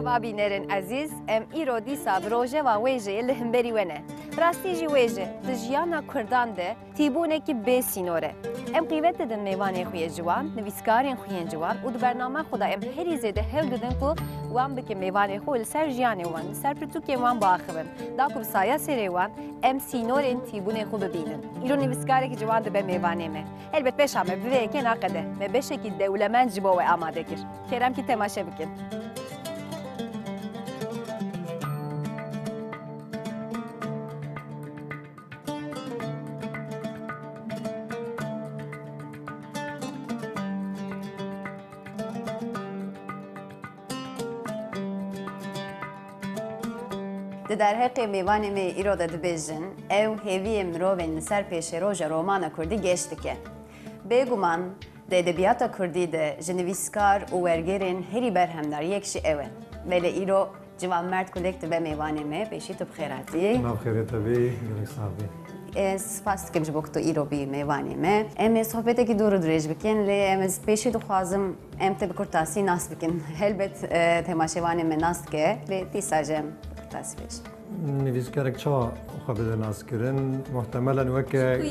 مرحبا بینرین عزیز ام ایرو دیسا بروژه و ویژه لهمبری ونه راستی جی ویژه دجیانا کردان ده تیبونه کی بسینوره ام قیمت دادن میوان خوی جوان نویسکارین خوی جوان و برنامه خدا ام هری زده هل دادن کو وام بک میوان خو سر جیان وان سر پرتو کی وان باخبن داکو سایه سری وان ام سینورین تیبونه خو ببینن ایرو نویسکاری کی جوان ده به میوانه مه البته بشامه به کی ناقده مه بشه کی دولمن جبو آماده کر کرم کی تماشا بکن در حق میوان می ایراد دبیجن او هیوی مروین سر پیش روز رومان کردی گشت که بگومان د ادبیات کردی ده جنویسکار و ورگرین هری برهم در یکش اوه ولی ایرو جوان مرد کلکت به میوان می پیشی تو بخیراتی بخیرت بی گلک صاحبی سپاس که بجبوکتو ایرو بی میوانی می ام صحبت که دور دریج بکن لی ام پیشی تو خوازم ام تب کرتاسی ناس بکن هلبت تماشوانی من ناس که لی تیساجم تصویش نویسکارک چا خبر ناس کردن محتملا وکه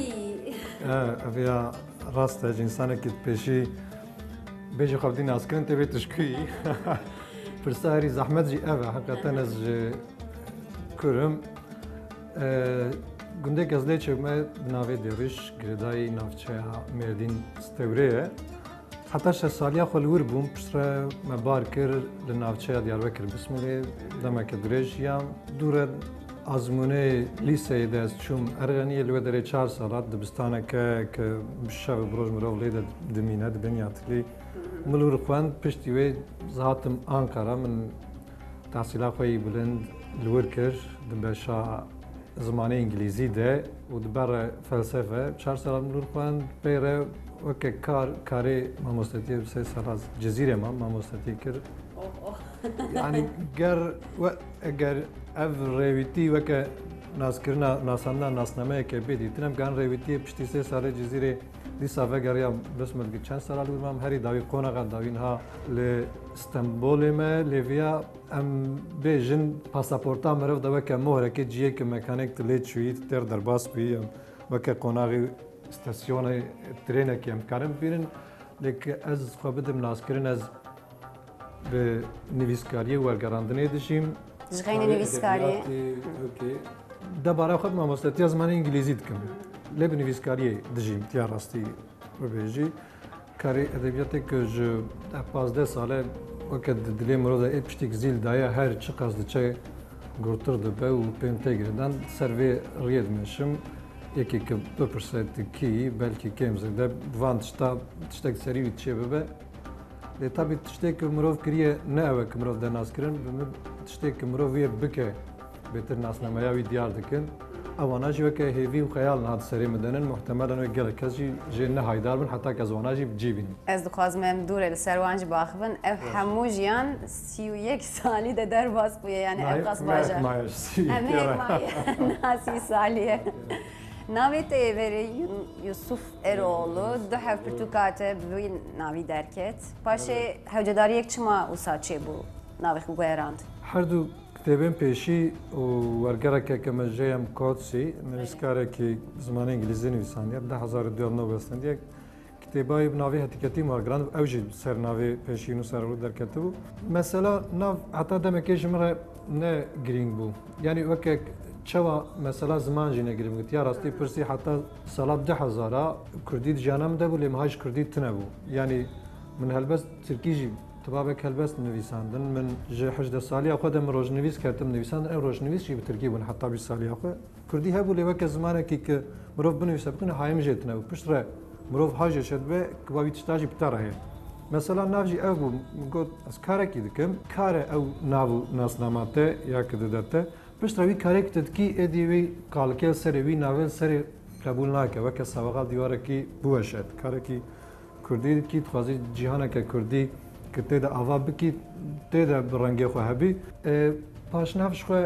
اویا راست انسان که پیشی بیش خبر ناس کردن تبی تشکی فرساری زحمت جی اوه حقیقتا از کرم گنده کزلی چه ما ناوی دیرش گردای نافچه مردین استوریه حتی سالیا خلور بوم پشتر مبار کر لنافچه دیاربکر بسمله دم کدرج یا دور آزمونه لیسه دست چوم ارغنی لو دره 4 سالات دبستانه که شب بروز مرولی دمینه دبنیاتلی ملور خوان پشتی و زهاتم آنکارا من تحصیلات خوی بلند لور کر دبشا زمانه انگلیزی ده و دبر فلسفه 4 سال ملور خوان پیره وکه کاری ماموستتی بسه سال از جزیره ما ماموستتی کرد یعنی اگر رویتی وکه ناس کردن ناسامنا ناسنامه که بیدی تنم کان رویتی پشتی 3 سال جزیره دیسا وگریا رسمت که چند سال بودم هری داوی قوناق داوین ها ل استانبول ما لیویا ام بیجن پاسپورتا مرف دا وکه مهره که جیه که مکانیک تلیت شوید تر در باس بیم وکه قوناقی استاسیون ترینه که امکانم بیرن لیکن از خواب بدم ناس کردن از به نویسکاری و ورگراندنی داشتیم. جغین نویسکاری. اوکی. دبارا خود ما مستطیع زمان انگلیزی دکم. لب نویسکاری داشتیم تیار راستی و بیجی. کاری ادبیاتی که جو 15 ساله وقت دلی مرده ابشتیک زیل دایا هر چه قصد چه گرتر دبه و پینتگردن سروی رید میشم. یکی که بپرسید کی بلکه کم زده وان تشتک سری و چه ببه لطفاً تشتک مروف کریه نه اوه که مروف دناس کرن تشتک مروفیه بکه بهتر ناس نمایوی دیار دکن اواناجی وکه هیوی و خیال نهاد سری مدنن محتملا و گله کسی جه نه هایدار بن حتی که زواناجی بجیبین از دخوازم دوره لسروانج باخبن اف همو جیان 31 سالی ده در باز بویه یعنی اف قص باجه ناسی سالیه ناوی تیوری یوسف اروğlu دو هف پرتوکاته بوی ناوی درکت پاشه هوجداری یک چما وساچه بو ناوی خوب ایراند هر دو کتابین پیشی و ورگره که مجیم کاتسی نویسکاره که زمان انگلیزی نویسندیه 2009 بستندیه کتابای ناوی حتیکتی مارگراند اوجی سر ناوی پیشی نو سر رو درکته بو مثلا ناو حتی دمکیش مره نه گرینگ بو یعنی وقت چوا مثلا زمان جنه گریم گفت یا راستی پرسی حتی سال 10,000 کردی جانم ده ولی ماهیش کردی تنبو یعنی من هلبس ترکیجی طبابك هلبس نویساندن من جه 18 سالی خودم روزنویس کردم نویساندن روزنویس چی به ترکی بون حتی 20 سالی خو کردی هبو لیوک زمانه که مروف بنویسه بکنه هایم جتنه و پشتره مروف حاجه شد به کبابی تشتاجی بتره مثلا نافجی او گفت از کاره کی دکم کاره او ناو ناسناماته یا که دادته پشتروی کاری که تدکی ادیوی کالکل سری وی ناول سری قبول نکه و که سوابق دیواره کی بوشد کاری کی کردی کی تخوازی جهان که کردی که تیدا آوا بکی تیدا برنگی خو هبی پاشنافش خو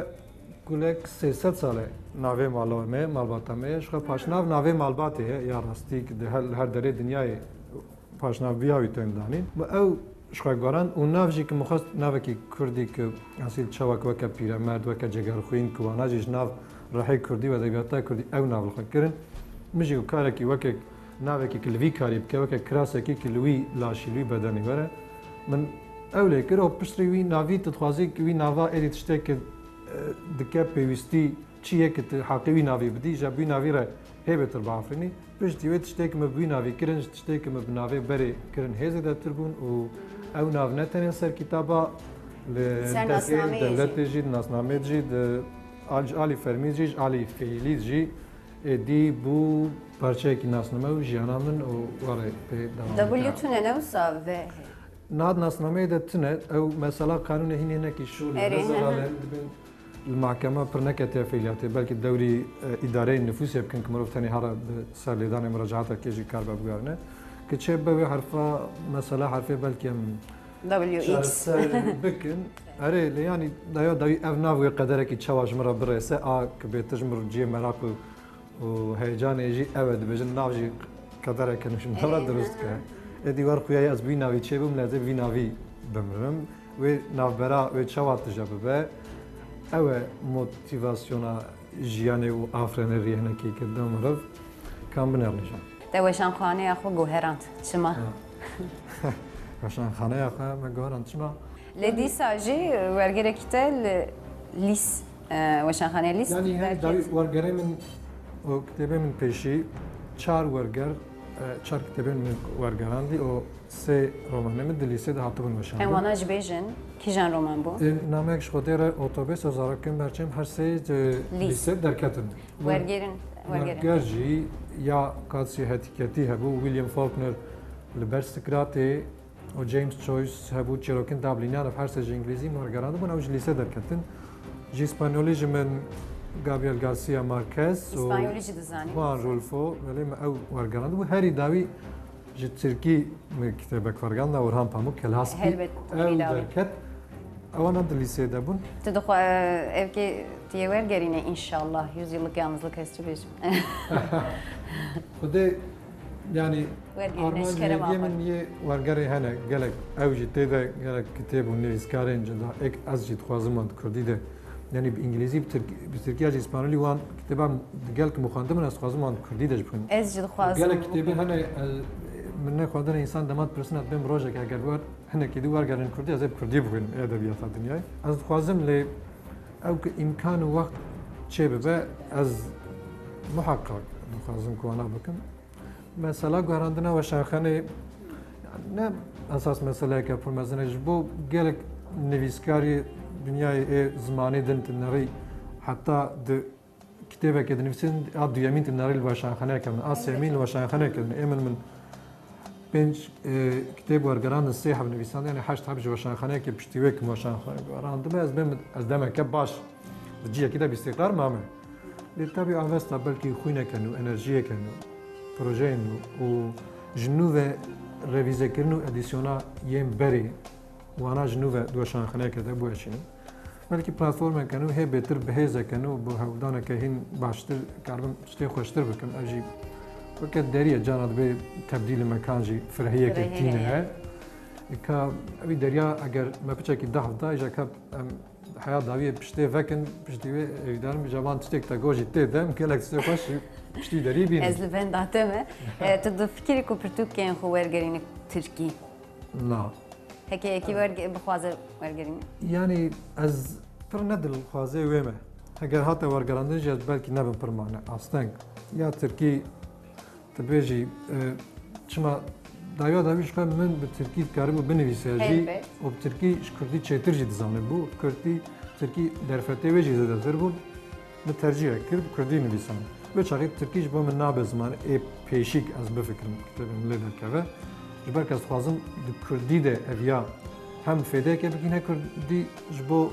کولک 300 ساله ناوی مالومه مالباتمه شخو پاشناف ناوی مالباته یا راستی که هر دره دنیای پاشناف بیاوی تو امدانی و او شخواران و نافجی که مخواست ناوکی کردی که اصیل چاوک وکا پیرمرد وکا جگرخوین که واناجیش ناو راحی کردی و ادبیاتا کردی او ناو خود کردن مجی و کارکی وکا ناوکی که لوی کاری بکه وکا کراسکی که لوی لاشی لوی بدنی وره من اولی کرد و پشتری وی ناوی تدخوازی که وی ناوا ایدی تشته که دکه پیوستی چیه که حقیقی ناوی بدی جبوی ناوی را هیبتر بافرینی پشتی وی تشته که مبوی ناوی کرن تشته که مب ناوی بری کرن هیزی داتر بون و او ناو نتنین سر کتابا ناسنامه دولت جید ناسنامه جید آلی فرمی جید آلی فعلی جید دی بو پارچه کی ناسنامه و جیانا من و واره به دوام دبلیو تونه نوسا و ناد ناسنامه ده تنه او مثلا قانون هینه نکی شغل نظر المحكمة برنكة فعالياته بلكي الدوري إداري النفوس يمكن كمروف ثاني هذا صار لدان مراجعات كيجي كاربا بقارنه كتشيب بوي حرفا مثلا حرفي بلكي دبلیو اكس بكن أري يعني دايو داوي أفناوي قدرك يتشواج مرة برئيسة كبيتجمر جي مراكو وهيجان يجي أبد بجن ناوجي قدرك نش مرة درست كه إدي ورقيا از بيناوي تشيبم لازم بيناوي بمرم وناف برا وتشوات تجربة او موتیواسیونا جیانی و آفرین ریحنه کی کدام رف کام بنرنشان. توشان خانه أخو جوهرانت شما. وشان خانه أخو ما جوهرانت شما. لدي ساجي ورجري كتال ليس وشان خانه ليس. يعني داوي ورجري من كتابه من بيشي چار ورجر چار كتابين من ورجران دي او سه رومانه من دليسه ده هاتون وشان. وانا جبيجن كيجان رومان بو. نامش خودره اتوبوس زارکن برچم هر سه لیسه در کتن. ورگرجی یا کاسی هتیکتی هبو ویلیام فالکنر لبرس سکراتی و جیمز چویس هبو چیروکن دابلینیان هر سه انگلیزی ورگران بون اوج لیسه در کتن. جی اسپانیولی جمن گابریل گارسیا مارکز و اسپانیولی جدزانی. وان رولفو ولی ما او ورگران بو هری داوی جی ترکی مكتبك فرقان ورهان باموك كالهاسكي او دركت اوانا دليسي دابون تدخل ابكي تيوير قرينا ان شاء الله يوزي لك يامز لك استبيش خدي يعني ارمان من يه ورقري هنا قالك اوجي تيدا قالك كتاب ونيفيس كارين جدا اك ازجي تخوازمان كردي ده يعني بانجليزي بتركيا جي اسبانيولي وان كتابا قالك مخاندم انا تخوازمان كردي ده جبن ازجي تخوازم قالك كتابي هنا من خودن انسان دمات پرسنت بهم روزه که اگر بود هنه کی دوار گرن کردی از کردی بگن ادبیات دنیای از خوازم ل او که امکان و وقت چه به از محقق خوازم کو انا بکم مثلا گراندنا و شاخنه نه اساس مسئله که پر مزنج بو گلک نویسکاری دنیای زمانی دنت نری حتی د کتابه که نویسن اد یمین نری و شاخنه کردن اسیمین و شاخنه کردن ایمن من بنج كتاب ورقران السياحة بالنفيسان يعني حاجة تحبش وشان خانية كي بشتويك وشان ورقران دم از دم كباش بتجي كده باستقرار ماما للتابع أفستا بلكي خوينا كانوا إنرجية كانوا بروجين وجنوبة ريفيزا كرنو أديسيونا يم بري وأنا جنوبة دوشان خانية كده بوشين بلكي بلاتفورم كانوا هي بيتر بهيزا كانوا بهودانا كهين باشتر كاربن شتي خوشتر بكم أجيب وقت دريا جانا به تبديل مكان جي فرهية كتينة كا أبي دريا أجر ما بتشكي ده ده إذا كاب حياة داوية بشتى فكن بشتى يقدرن بجوان تشتك تجوجي تدم كلك تستخدش بشتى دريبين. از لفند داتمه تدفكري كوبرتوب كان خوار جرينك تركي. لا. هكي ورق بخوازر ورقرين. يعني از برندل خوازي ويمه. أجر هاتا ورقران جات بالكي نبى برمانة أصلاً يا تركي تبيجي شما دايو داويش كان من بتركي كاربو بنفيساجي وبتركي شكردي تشيترجي دزانه بو كردي تركي درفتي ويجي زاد زربو بترجيع كرب كردي نفيسان بشغيب تركيش بو من ناب زمان اي بيشيك از بفكر كتاب ملل الكافه جبرك از خوازم كردي ده افيا هم فيده كه بكينه كردي جبو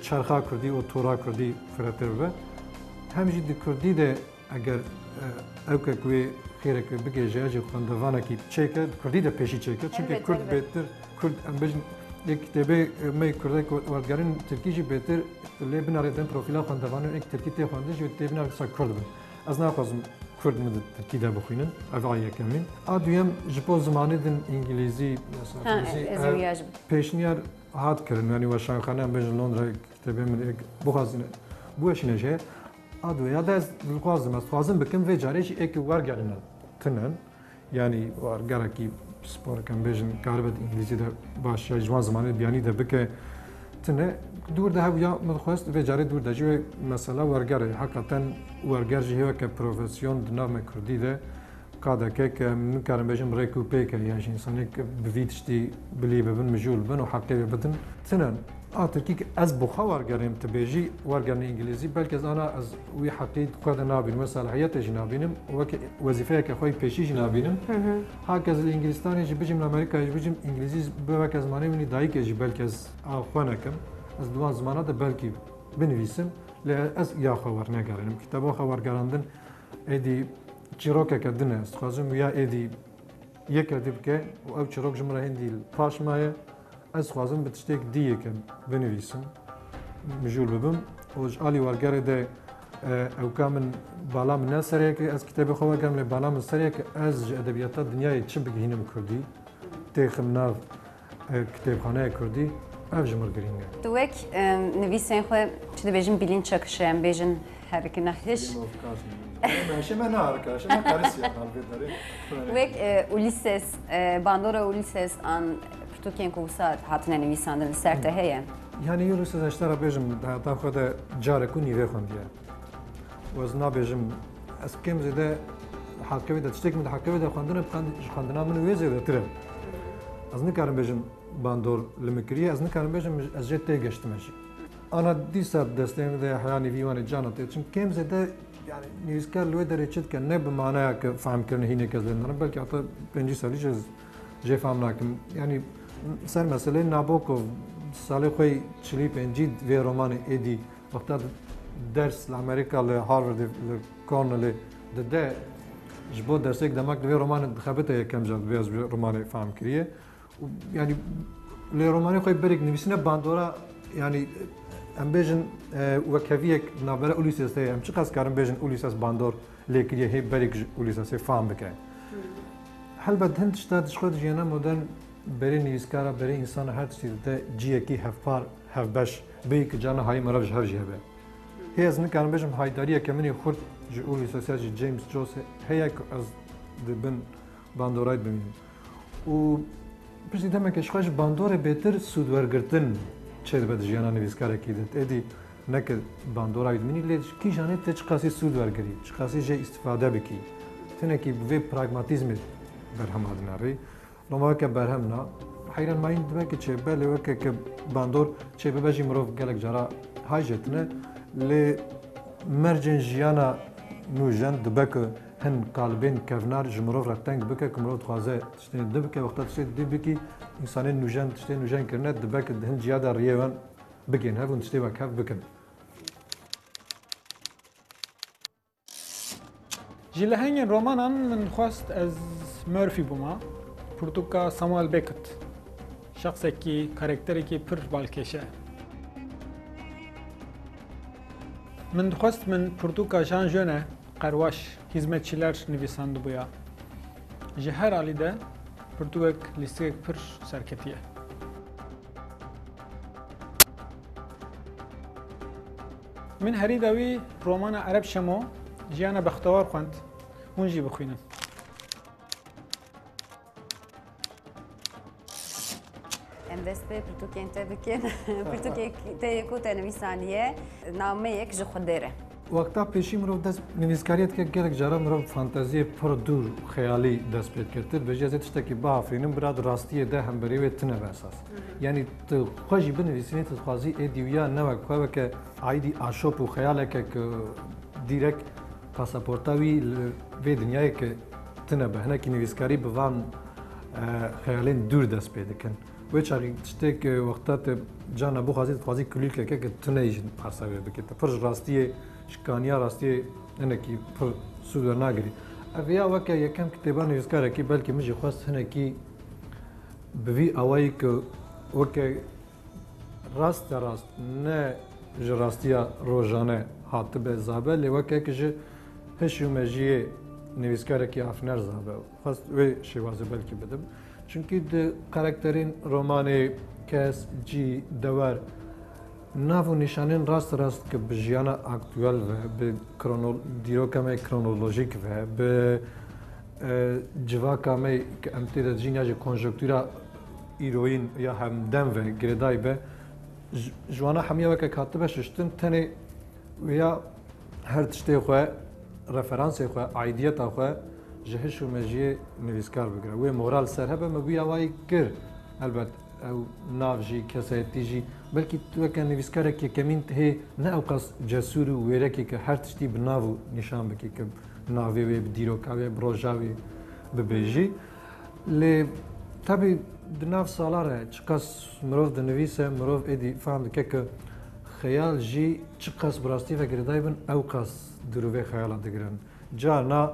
چرخا كردي او تورا كردي فراتر به هم جي كردي ده اگر او که کوی خیره که بگه جایی خواندوانه کی چیکه کردی ده پیشی چیکه چون که کرد بهتر کرد امبج یک کتابه می کرده که وردگارن ترکیجی بهتر لی بناره دن پروفیل خواندوانه یک ترکی تی خوانده جو تی بناره سا کرد بن از نخوازم کرد من ترکی ده بخوینن اوعیه کمین آدویم جپو زمانی دن انگلیزی ازویاج پیشنیار هات کردن یعنی واشنگتن خانه هم بجن لندن کتابی من بخوازن بوش نجه آدو یا دست دلخوازم است خوازم بکن و جاریش یک ورگرنن تنن یعنی ورگره کی سپور کم بجن کاربد انگلیزی ده باش جوان زمانی بیانی ده بکه تنه دور ده یا مخواست و جاری دور ده جو مثلا ورگره حقیقتا ورگر جهه که پروفسیون دنام کردی ده کادا که من کارم بجم ریکوپی که یعنی انسانی که بویدشتی بلی ببن مجول بن و حقی بدن تنن ترکی که از بخوا ورگریم تبیجی ورگرن انگلیزی بلکه از آن از وی حقیقت خود نابین و صلاحیت جنابینم و که وظیفه که خوی پیشی جنابینم هاکز الانگلیستانی جی بجم امریکا جی بجم انگلیزی بوک از معنی منی دایی که جی بلکه از آخوانکم از دوان زمانات بلکه بنویسم ل از یا خبر نگرانم کتابا خبر گراندن ادی چیروکه کدنه است خازم یا ادی یک ادیب که او چیروک جمره هندی پاش مایه از خوازم بتشتیک دیگه که بنویسم مجول ببم وج آلی ورگره ده او کامن بالا من سریع که از کتاب خواه گرم لی بالا من سریع که از ادبیات دنیای چه بگیریم کردی تیخم ناو کتابخانه کردی افجمر گرینگه تو یک نویسین خو چه بیشتر بیلین چکشم بیشتر هر کی نخش ماشي ما نعرفش ما كارسيا قلبي داري ويك اوليسس باندورا اوليسس ان برتوكين كوسات هاتنا نویساندن لسرته هي يعني يونس اشترى بيجم تا خود جاره كوني في خونديه وزنا بيجم اس كم زده حقوي ده تشتك من حقوي ده خوندنا من ويزه ده ترى از نكارم بيجم باندور لمكريه از نكارم بيجم از جت گشتمشي انا دي سب دستم ده حياني فيوان جانت چون كم زده يعني نيوزكار لو دري تشد كان نه بمعنى که فهم کردن هینه که زدن بلکه حتی 5 سالی جه فهم نکم يعني سر مسئله نابوکوف سال خوی چلی 5 و رمان ایدی وقتا درس لامریکا لهاروارد لکورنل ده جبو درس یک دماغ و رمان خبته یکم جد بیاز رمان فهم کریه يعني لرومان خوی برگ نویسنه باندورا يعني ام بیشن وکویک نابره اولیساس ام چه قصد کردم بیشن اولیساس باندور لیکیه هی بریک اولیساس فهم بکن. حال بعد هند شتاد شخص جینا مدرن برای نویسکارا برای انسان هر چیزی ده جیه کی هفپار هفبش بیک جانا های مرا جهر جیه به. هی از نکردم بیشم هایداریه که منی خورد جو اولیساسی جیمز جوس هی از دبن باندورای ببینیم. و پرسیدم که شخص باندور بهتر سودورگرتن چه بده جیانا نویسکار کیدت ادی نکه باندورای منی لیش کی جانه ته چقاسی سود ورگری چقاسی جه استفاده بکی تنه کی به پراگماتیزم برهم ادناری نما که برهم نه حیران ما این دمه که چه بله وکه که باندور چه به بجی مروف گلک جرا هایجتنه ل مرجن جیانا نوجن دبک هن قالبین کفنار جمروف رفتنگ بکه کمروف خوازه تشتین دبکه وقتا تشتین دبکی انسان نوجن تشتین نوجن کرنه دبک هن جیادا ریوان بگین هفون تشتین وکف بکن جلهنگ رومانان من خواست از مورفی بوما پرتوکا ساموئل بیکت شخصی که کاراکتری که پر بالکشه من خواست من پرتوکا جان جونه قرواش hizmetçiler nivîsand bûya. Ji her alî de pirtûkek lîstikek pir serketiye. Min herî de wî romana Ereb Şemo jiyana bextewar xwend hûn jî bixwînin. Em dest pê pirtûkên te bikin, pirtûkek te yekû te nivîsaniye nameyek ji Xwedê re. وقتا پیشی مرو دست نویسکاریت که گرگ جارا مرو فانتازی پر دور خیالی دست پید کرد بجای از تشتکی با آفرینم براد راستیه ده هم بری و تنه بساس یعنی تو خوشی بنویسینی تو خوازی ایدیویا نوک خواه که عیدی آشوب و خیاله که دیرک پاسپورتاوی و دنیای که تنه به هنه که نویسکاری بوان خیالین دور دست پید کن و چاری تشتک وقتا جانا بو خوازی کلیل که تنه ایش پاساوی بکید پر راستیه شکانیا راستی انکی پر سود ناگری اویا وکه یکم کتابا نویسکار کی بلکه مجی خواست هنه کی بوی اوای که وکه راست نه راستیا روزانه هات به زابل وکه که هشو مجیه نویسکارێکی ئافنەر زابە خواست وێ شێوازە بەلکی بدەم چونکی کارکتەرین ڕۆمانێ کەس جی دەوەر ناو و نیشانین ڕاست کە bi jiyana aktuel ve bi dîroka me kronolojîk ve bi civaka me ki em tê de dijîn ya ji konjonktûra îroyîn ya hemdem ve girêdayî be ji wana hemiya wekek hatibe şiştin tenê ya her tiştê xwe referansê xwe aidiyeta xwe ji hiş û mejiyê nivîskar bigire wê moral ser hebe me bûya wayî kir elbet ew nav jî kesetî jî belkî tu weke nivîskarek yekemîn hê ne ew qas cesûr û wêrekê ki her tiştî bi nav û nîşan bikî ki navê wê bi dîroka wê bi roja wê bibêjî lê tevî di nav salar e çi qas mirov dinivîse mirov êdî fehm dike ki xeyal jî çi qas bi rastî ve girêdayî bin ew qas dirûvê xeyala digirin carna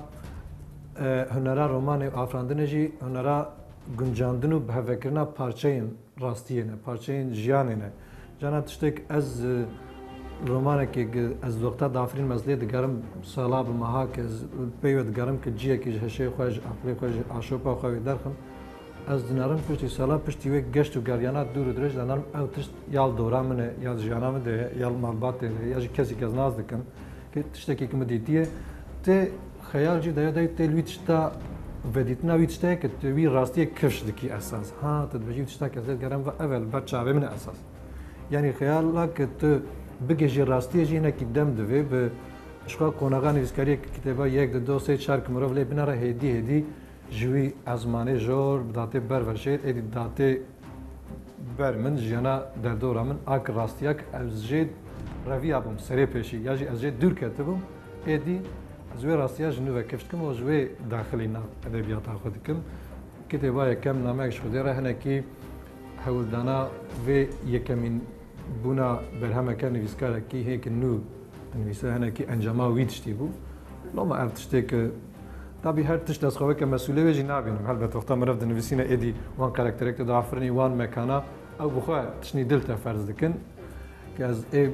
hunera romanê afirandinê jî hunera guncandin û bihevvekirina parçeyên rastiyê ne parçeyên jiyanê ne cana tiştek ez romanekê ez wexta dafirîn mezlê digerim sala bi meha ke ez pey ve digerim ki ciyekî ji heşê xwe ji aqlê xwe ji aşopa xwe wê derxim ez dinarim piştî sala piştî wê geşt û geryana dûr û dirêj danarim ew tişt yal dora min e ya jiyana min de yal malbatê de ya jî kesekî ez naz dikim ki tiştekî ki min dîtiye tê xeyal jî daya dayî tê wî tişta vedîtina wî tiştek ki tu wî rastiyê kifş dikî esas ha tu dibêjî tiştek ez ê digerim ve evel ber çavê min e esas yanî xeyala ki tu bigêjî rastiyê jî hinekî dem divê bi şixa qonaxa nivîskariyê kitêba yek di do sê çar ki mirov lê binare hêdî hêdî ji wî ezmanê jor bi datê ber verşêr êdî datê ber min jiyana derdora min a ki rastiya ki ez jê reviya bûm serê pêşî ya jî ez jê dûr ketibûm êdî ez wê rastiya ji nû ve kif dikim û ji wê daxilî nav edebiyata xwe dikim kitêba yekem namek ji xwedê re hinekî hewildana vê yekemîn bûna berhemeke nivîskarekî hêkin nû nivîse hinekî encama wî tiştî bû loma ev tiştê ki tabî her tişt ez xwe weke mesulê wê jî nabînim helbet wexta mirov dinivîsîne êdî wan karakterek de diafirinî wan mekana ew bi xwe tiştî dil te ferz dikin ki ez ê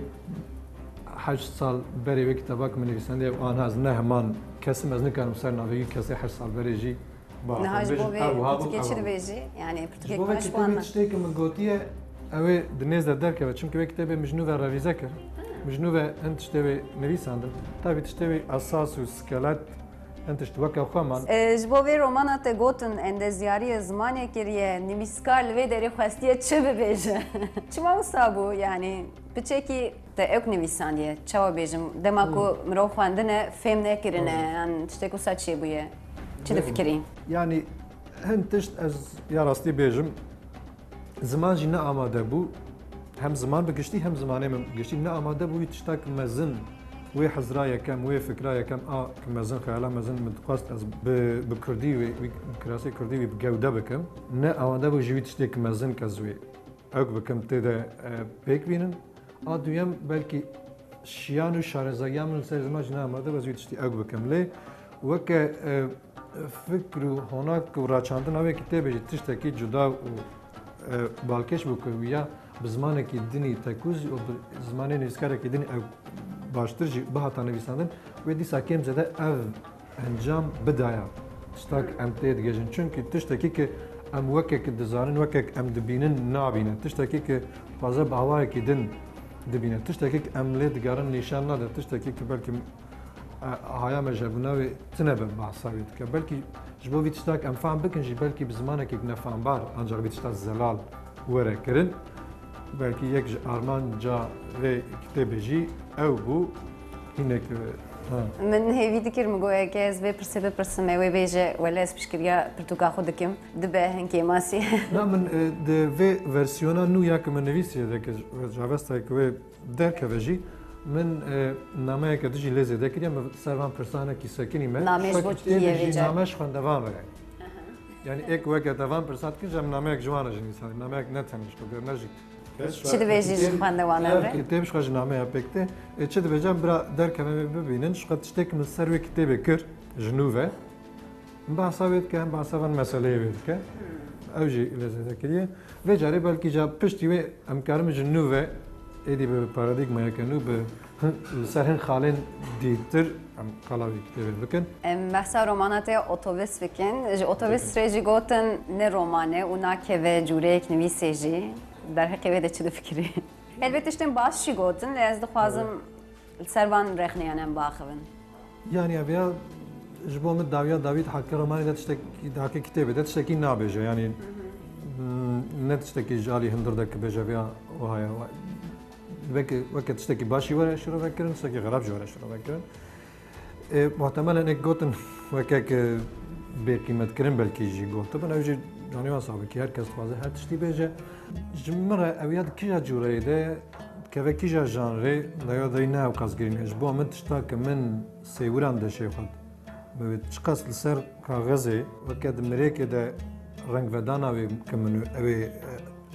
8 sal berê wê kitêbak min nivîsandê ev an ez ne heman kesim ez nikarim ser navê wî kesê 8 sal berê jî Nihaj bo vê pirtûkê çi dibêjî yani pirtûkek me ji wan me tiştekî min gotiye ew ê di nêz de derkeve çimkî wê kitêbê min ji nû ve revîze kir min ji nû ve hin tiştê wê nivîsandim tavî tiştê wê esas û skelet hin tişt weke xwe man ji bo vê romana te gotin endezyariye zimanê kiriye nivîskar li vê derê xwestiye çi bibêje çima wisa bû yani piçekî te ew nivîsandiye çawa bêjim dema ku mirov xwendine fêm nekirine yan tiştek wisa çê bûye çi difikirî yani hin tişt ez ya rastî bêjim ziman jî ne amade bû hem ziman bi giştî hem zimanê min giştî ne amade bû wî tiştek mezin wê hezra yekem wê fikra yekem a ki mezin xeyala mezin min dixwast ez bi kurdî wê kirasê kurdî wî bi gewde bikim ne amade bû ji wî tiştêk mezin kez wê ew bikim tê de pêk bînin a duyem belkî şiyan û şarêzegiya min li ser ziman jî ne amade ez wî tiştî ew bikim lê weke fikr û honak û raçandina wê kitêbê jî tiştekî cuda û balkêş bû ku ya bi zimanekî dinî tekûz û bi zimanê nivîskarekî dinî ew baştir jî bihata nivîsandin wê dîsa kêm zêde ev encam bidaya tiştak em tê digêjin çunkî tiştekî ki em wekekî dizanin wekek em dibînin nabîne tiştekî ki xwaze bi hawayekî din dibîne tiştekî ki em lê digerin nîşan nade tiştekî ki belkî haya me jebûna wê tune be behsa wê dike belkî ji bo vî tiştak em fehm bikin jî belkî bi zimanekî nefembar ancak vî tişta zelal were kirin belkî yek ji armanca vê kitêbê jî ew bû hinek min hêvî dikir min goyeke ez vê pirsê bipirsim wê bêje wele ez piştgiriya pirtûka xwe dikim dibe hinkê masî na min di vê versiyona nû ya ki min nivîsiye deke javestayek wê derkeve jî min nameyeke dijî lê zêde kiriye min servan pirsanekî sekinî me nameş xwendevan vere yani ek weke devan pirsat kin jem nameyek ji wan re jî nîsanî nameyek ne tenîşt û ne jî çi dibêjî ji xwendewan re kitêb ji xwe ji nameya pêk tê çi dibêjem bira derkeve wê bibînin ji xwe tiştek min ser wê kitêbê kir ji nû ve behsa wê dike hem behsa van meseleyê wê dike ew jî lê zêde kiriye vê carê belkî ja piştî wê em karim ji nû ve ایدی به پارادیگما یکنو به سرهن خالن دیتر ام قلاوی کتابه بکن. بحث رومانات اتوبوس بکن. اتوبوس رجی گوتن نه رومانه و نه که و جوره یک نویسیجی در حقیقت چه فکری؟ البته اشتم باش چی گوتن لیاز دخوازم سروان رخنیانم باخون. یعنی اویا جبوم داوید حکر رومانی داشته کتابه داشته نابجه یعنی نه تشتكي جالي هندردك بجابيا وهاي وقت تشتكي باشي ولا شنو فكرن تشتكي غراب ولا شنو فكرن محتمل انك قوتن وكاك بقيمة كرن بلكي يجي قوت طبعا يجي يعني ما صعب كي هركز فازه هر تشتي بيجا جمرة اوياد كيجا جوري ده كيف كيجا جانري لا يدينا وقصقرين اجبو من تشتاك من سيوران ده شي خد بتشقص لسر كاغزي وكاد مريك ده رنگ ودانا وی کمنو اوی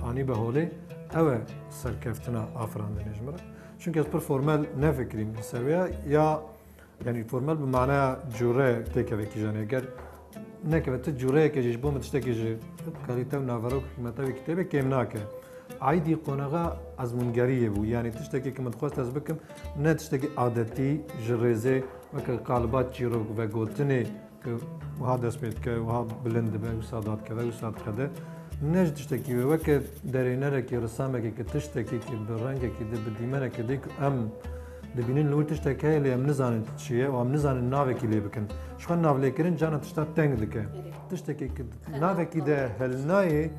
آنی به حاله اوه سرکفتنا آفرانده نجمره چون که از پر فرمال نفکریم سویا یا یعنی فرمال به معنی جوره تیکه وکی جانه اگر نه که وقت جوره که جیش بوم تشتکی جی کالیتا و ناورو قیمتا وی کتابه کم ناکه عیدی قناغا از منگریه بو یعنی تشتکی که من خواست از بکم نه تشتکی عادتی جریزه وکه قالبات جیرو و گوتنه که وها دست بید که وها بلند به وسادات کده وساد کده نج تشتکی و وقت درینه که رسامه که تشتکی که برنگ که بدیمنه که دیک ام دبینن لور تشتکی لی ام نزانن چیه و ام نزانن ناوه کی لی بکن شخن ناوه لی کرن جانا تشتات تنگ دکه تشتکی که ناوه کی ده هلنای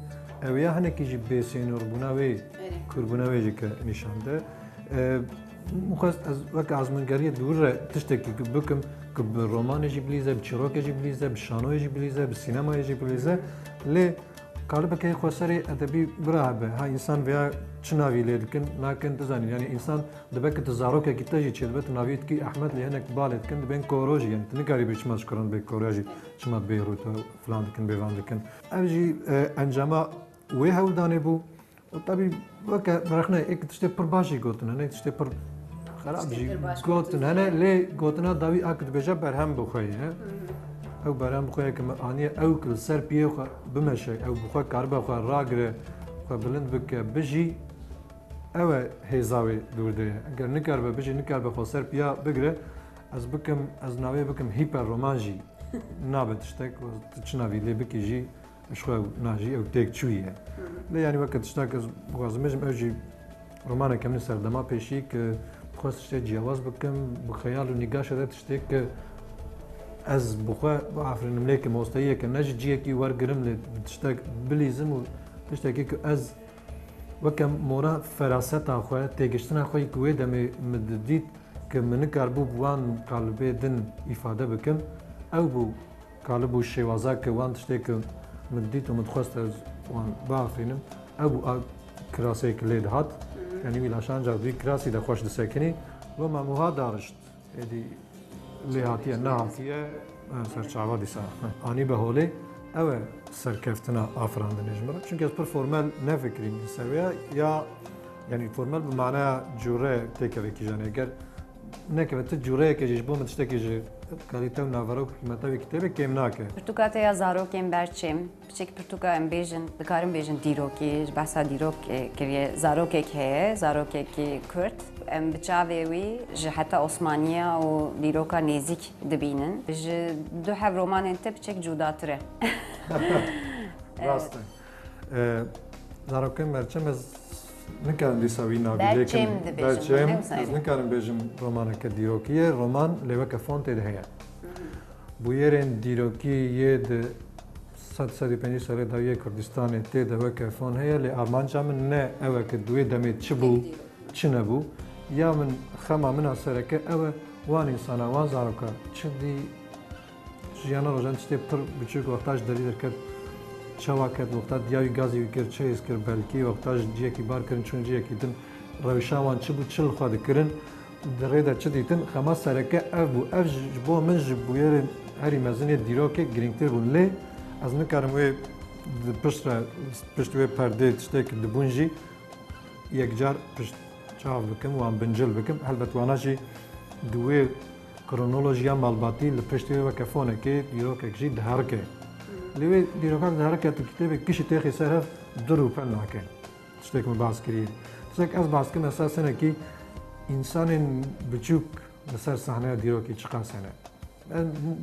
اویا هنه کی جی بیسین وربوناوی کربوناوی جی که نشانده مخواست از وقت از منگریه دوره تشتکی که بکم که به رومان جی بلیزه، به چیروک جی بلیزه، به شانو جی بلیزه، به سینما جی بلیزه، لی کارب که خسری ادبی براه به ها انسان ویا چناوی لید کن ناکن تزانی یعنی انسان دبک تزاروک کی تجی چه دبت ناوید کی احمد لهنک بالد کن بین کوروجی یعنی تنکاری بیش ماش کرن به کوروجی چمات بیروت فلان کن بیوان کن اوجی انجام وی هول دانه بو و طبی وک برخنه یک تشته پر باشی گوتنه نه تشته پر خراب جي قوتن هنا لي قوتنا داوي اكد بجا برهم بخويه او برهم بخويه كما اني او كل سر بيخ بمشي او بخو كاربا خو راغره خو بلند بك بجي او هيزاوي دورده اگر نكاربا بجي نكاربا خو سر بيا بگره از بكم از ناوي بكم هيبر رومانجي نابت اشتك تشناوي لي بكي جي شخو ناجي او تيك شويه لا يعني وقت اشتاك غازمجم اوجي رومانه كم سردما بيشي ك خواست شته جواز بکم بخیال و نگاه شده تشته که از بخوا بعفرین ملیک موستاییه که نج جیه کی ورگرم ل تشته بلیزم و تشته که از وکم مورا فراست آخواه تیگشتن آخواه کوی دم مددید که من کاربو بوان قالبه دن ifade بکم او بو قالبو شوازا که وان تشته که مددید و متخواست از وان بعفرینم او بو کراسه کلید هات يعني ویلا شانجا دوی کراسی ده خوش دسکنی و ما موها دارشت ادی لهاتیه نهاتیه سرچاوا دیسا آنی به حاله او سرکفتنا آفران نجمره چون که از پر فرمال نفکریم سویا یا یعنی فرمال به معنی جوره تیکه وکی جانه اگر نکه جوره که جیش بوم تشتکی جی کالیتا و ناورو قیمتا وی کتابه کم ناکه پرتوکاته یا زارو کم برچم بچک پرتوکا ام بیژن بکارم بیژن دیروکی بحثا دیروک که زارو که زارو که کرد ام بچاوی وی ج حتی عثمانیه و دیروکا نزیک دبینن ج دو حب رومان انت بچک جوداتره راسته زارو کم برچم از نکردم دیساوی نابیده که برچم از نکردم بیجم رومان که دیروکیه رومان لیوه که فونت ده هیا بویرین دیروکی یه ده 150 سال داویه کردستان تی ده که فون هیا لی آرمانجا من نه اوه که دوی دمی چه بو چه نبو یا من خما من اثره که اوه وان انسان وان زارو که چه دی جیانا روزان چه پر بچه که وقتاش دلیل کرد شواكت وقتها دياوي غازي وكر تشيس كر بالكي وقتها جيكي بار كرن چون جيكي دن روشاوان چبو چل خاد كرن دريدا چديتن خمس سركه ابو افج بو من جبوير هري مزني ديروكه گرينتر بون لي از نكارم وي پشت وي پرده تشتك دبونجي يكجار پشت چاو بكم وان بنجل بكم البته وانا جي دوي كرونولوجيا مالباتي لپشت وي وكفونه كي ديروكه جي دهركه لیوی دیروکان در حرکت کتابی کشی تاخی سرف درو پن نکن. تشتک من باز کری تسك از باز كم أساسا كي إنسان بتشوك بسر صحنة ديروكي تشقى سنة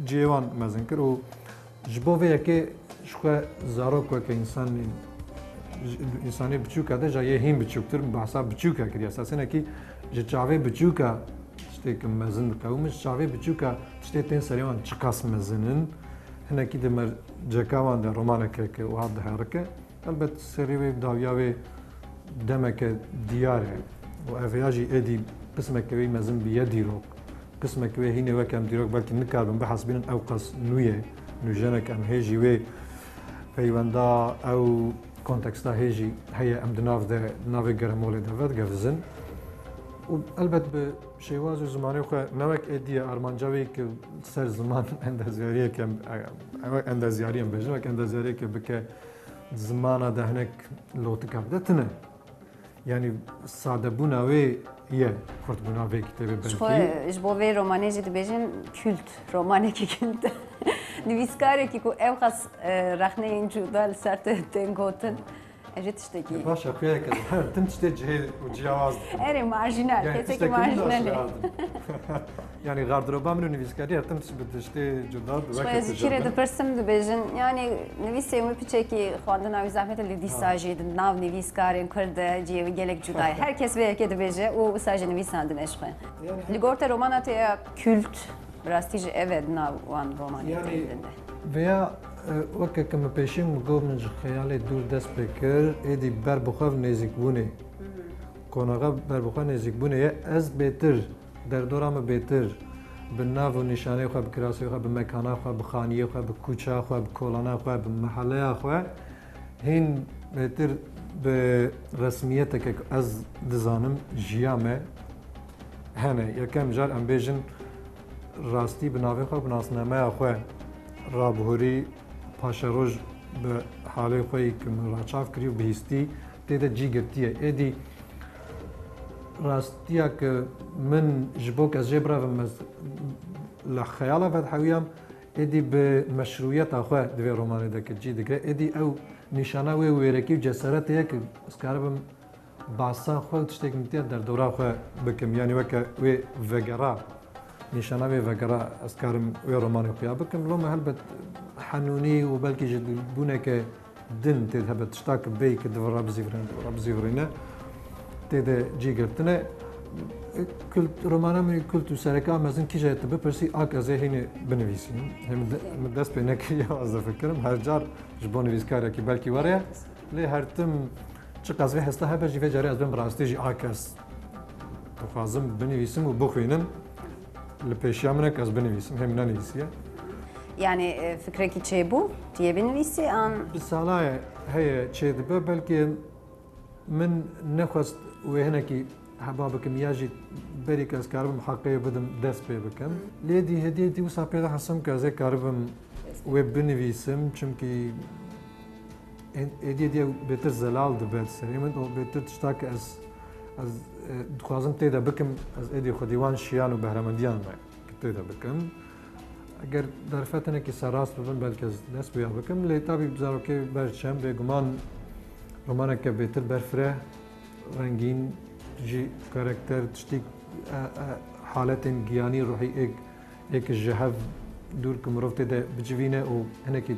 جيوان مازنكر و جبوه كي شو زاروك كإنسان إنساني بتشوك هذا جاي هين بتشوكتر بحساب بتشوكا كري أساسا كي جتشافي بتشوكا تشتيك مازن قومش جتشافي بتشوكا تشتيتين سريان تشقاس مازنن هنا كي دمر جاكاوان ده رومانك وهذا حركة البته سريوي داویاوی دمک دیاره و افیاجی ادی قسمه کوی مزن بیه دیروک قسمه کوی هینه وکم دیروک بلکه نکاربن بحث بین اوقاس نویه نوجنک ام هیجی وی پیوندا او کانتکستا هیجی هی ام دناف ده ناوی گرموله دفت گفزن و البته به شیواز زمانی خو نوک ادی ارمانجاوی که سر زمان اندازیاریه که اندازیاری ام بجنه که اندازیاری که بکه زمانه دهنك لو تكابدتنا يعني ساده بونا وي يه خرط بونا وي كتابه بلكي جبوه روماني جد بيجن كولت روماني كي كولت نویسکاری که او خاص رخنه اینجا دال سرت تنگوتن اجت تشتكي باشا خويا كذا تنتشتي جهه وجواز اري مارجينال كيف مارجينال يعني غاردروبا من نویسکاری تنتش بدشتي جداد شويه ذكرى دبرسم دبيجن يعني نویسه مو بيچكي خواندن او زحمت اللي دي ساجي ناو نویسکارين كرد جي gelek جداي herkes ve ki dibece o sadece nivîsandin eşqe ligorta romanatı kült راستيج evet ناو وان روماني يعني veya وەکە کەمە پێشیم گۆ من خەیاڵێ دوور دەست پێکرد ئێدی بەربخەف نێزیکبوونێ کۆنەغا بەربخوا نێزیکبوونەیە ئەس بێتر دەردۆرامە بێتر بە ناو و نیشانەیەخوا بە کراسیخوا بە مەکاناخوا بە خانیەخوا بە کوچاخوا بە کۆڵاناخوا بە مەحەلەیەخوا هین بێتر بە ڕسمیەتێکە ئەس دزانم ژیامە هەنێ یەکەم جار ئەم بێژن ڕاستی بناوێخوا بناسنامەیەخوا رابهوری پاشروج به حاله خویی که من راچاف کری و بهیستی تیده جی گرتیه ایدی راستیه که من جبوک از جبرم از لخیاله ود حویم ایدی به مشروعیت آخه دوی رومانی ده که جی دکره ایدی او نشانه و ویرکی و جسارتیه که اسکاربم باسا خود تشتیک متیه در دوره خواه بکم یعنی وکه وی وگرا نشانه وگرا اسکارم وی رومانی خویا بکم لو هلبت حنونی و بلکی جد بونه که دن تید هبت تشتاک بی که دو رابزیورینه تید جی گرتنه کل رومانه من کلتو سرکا مزن کی جایت بپرسی آک از هینه بنویسیم هم دست به نکریه از فکرم هر جار جبون نویسکاری کی بلکی وره لی هر تم چه قضیه هسته هبه جیفه جاری از بهم راستی جی آکس بخوازم بنویسم و بخوینم لپیشیامنک از بنویسم هم ننویسیه يعني فكرك تشيبو تيبي نويسي ان بسالای هي تشيدبه بلکه من نخواست وهنا کی حبابكم ياجي بريك از كاربم حقي بدم دست بي بكم ليدي هديتي وصا بيدا حسم كازي كاربم ويب بنويسم چونكي هديتي بيتر زلال دبت سريمن او بيتر تشتاك از دخوازم تيدا بكم از ادي خديوان شيان و بهرمنديان ما تيدا بكم اگر در فتنه که سراست بودن بلکه دست بیا بکم لیتابی بزارو که برچم به گمان رومانه که بهتر برفره رنگین جی کاراکتر تشتی حالت گیانی روحی ایک جهف دور که مروف تیده بجوینه و هنه که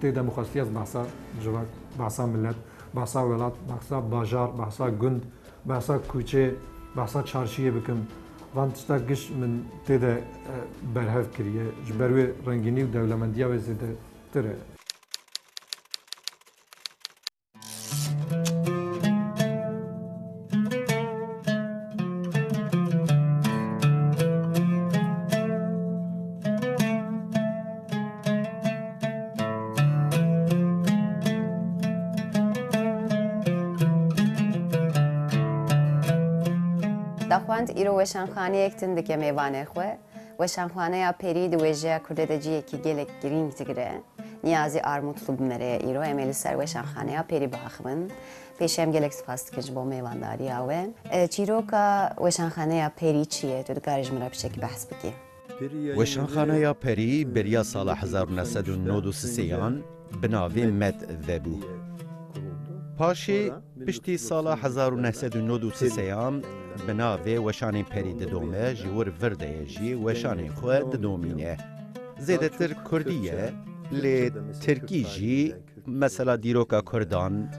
تیده مخصی از بحثا جواک بحثا ملت بحثا ولات بحثا باجار بحثا گند بحثا کوچه بحثا چارشیه بکم وان تشتا گش من تیده برهف کریه جبروی رنگینی و دولمندیه و زیده تره دخواند ایرو وشانخانه یک تندک میوانه خواه وشانخانه یا پری دویجه کرده دجیه که گلک گرینگ تگره نیازی آرموتلو بمره ایرو امیلی سر وشانخانه یا پری باخبن پیشم گلک سپاست کج با میوانداری آوه چیرو که وشانخانه یا پری چیه تو دکارج مرا بشه که بحث بکی وشانخانه یا پری بریا سال 1993 بناوی مد ذبو پاشی پشتی سالا 1993 بناوی وشان پری ددومه جور ورده جی وشان خود ددومینه زیادتر کردیه لی ترکی جی مثلا دیروکا کردان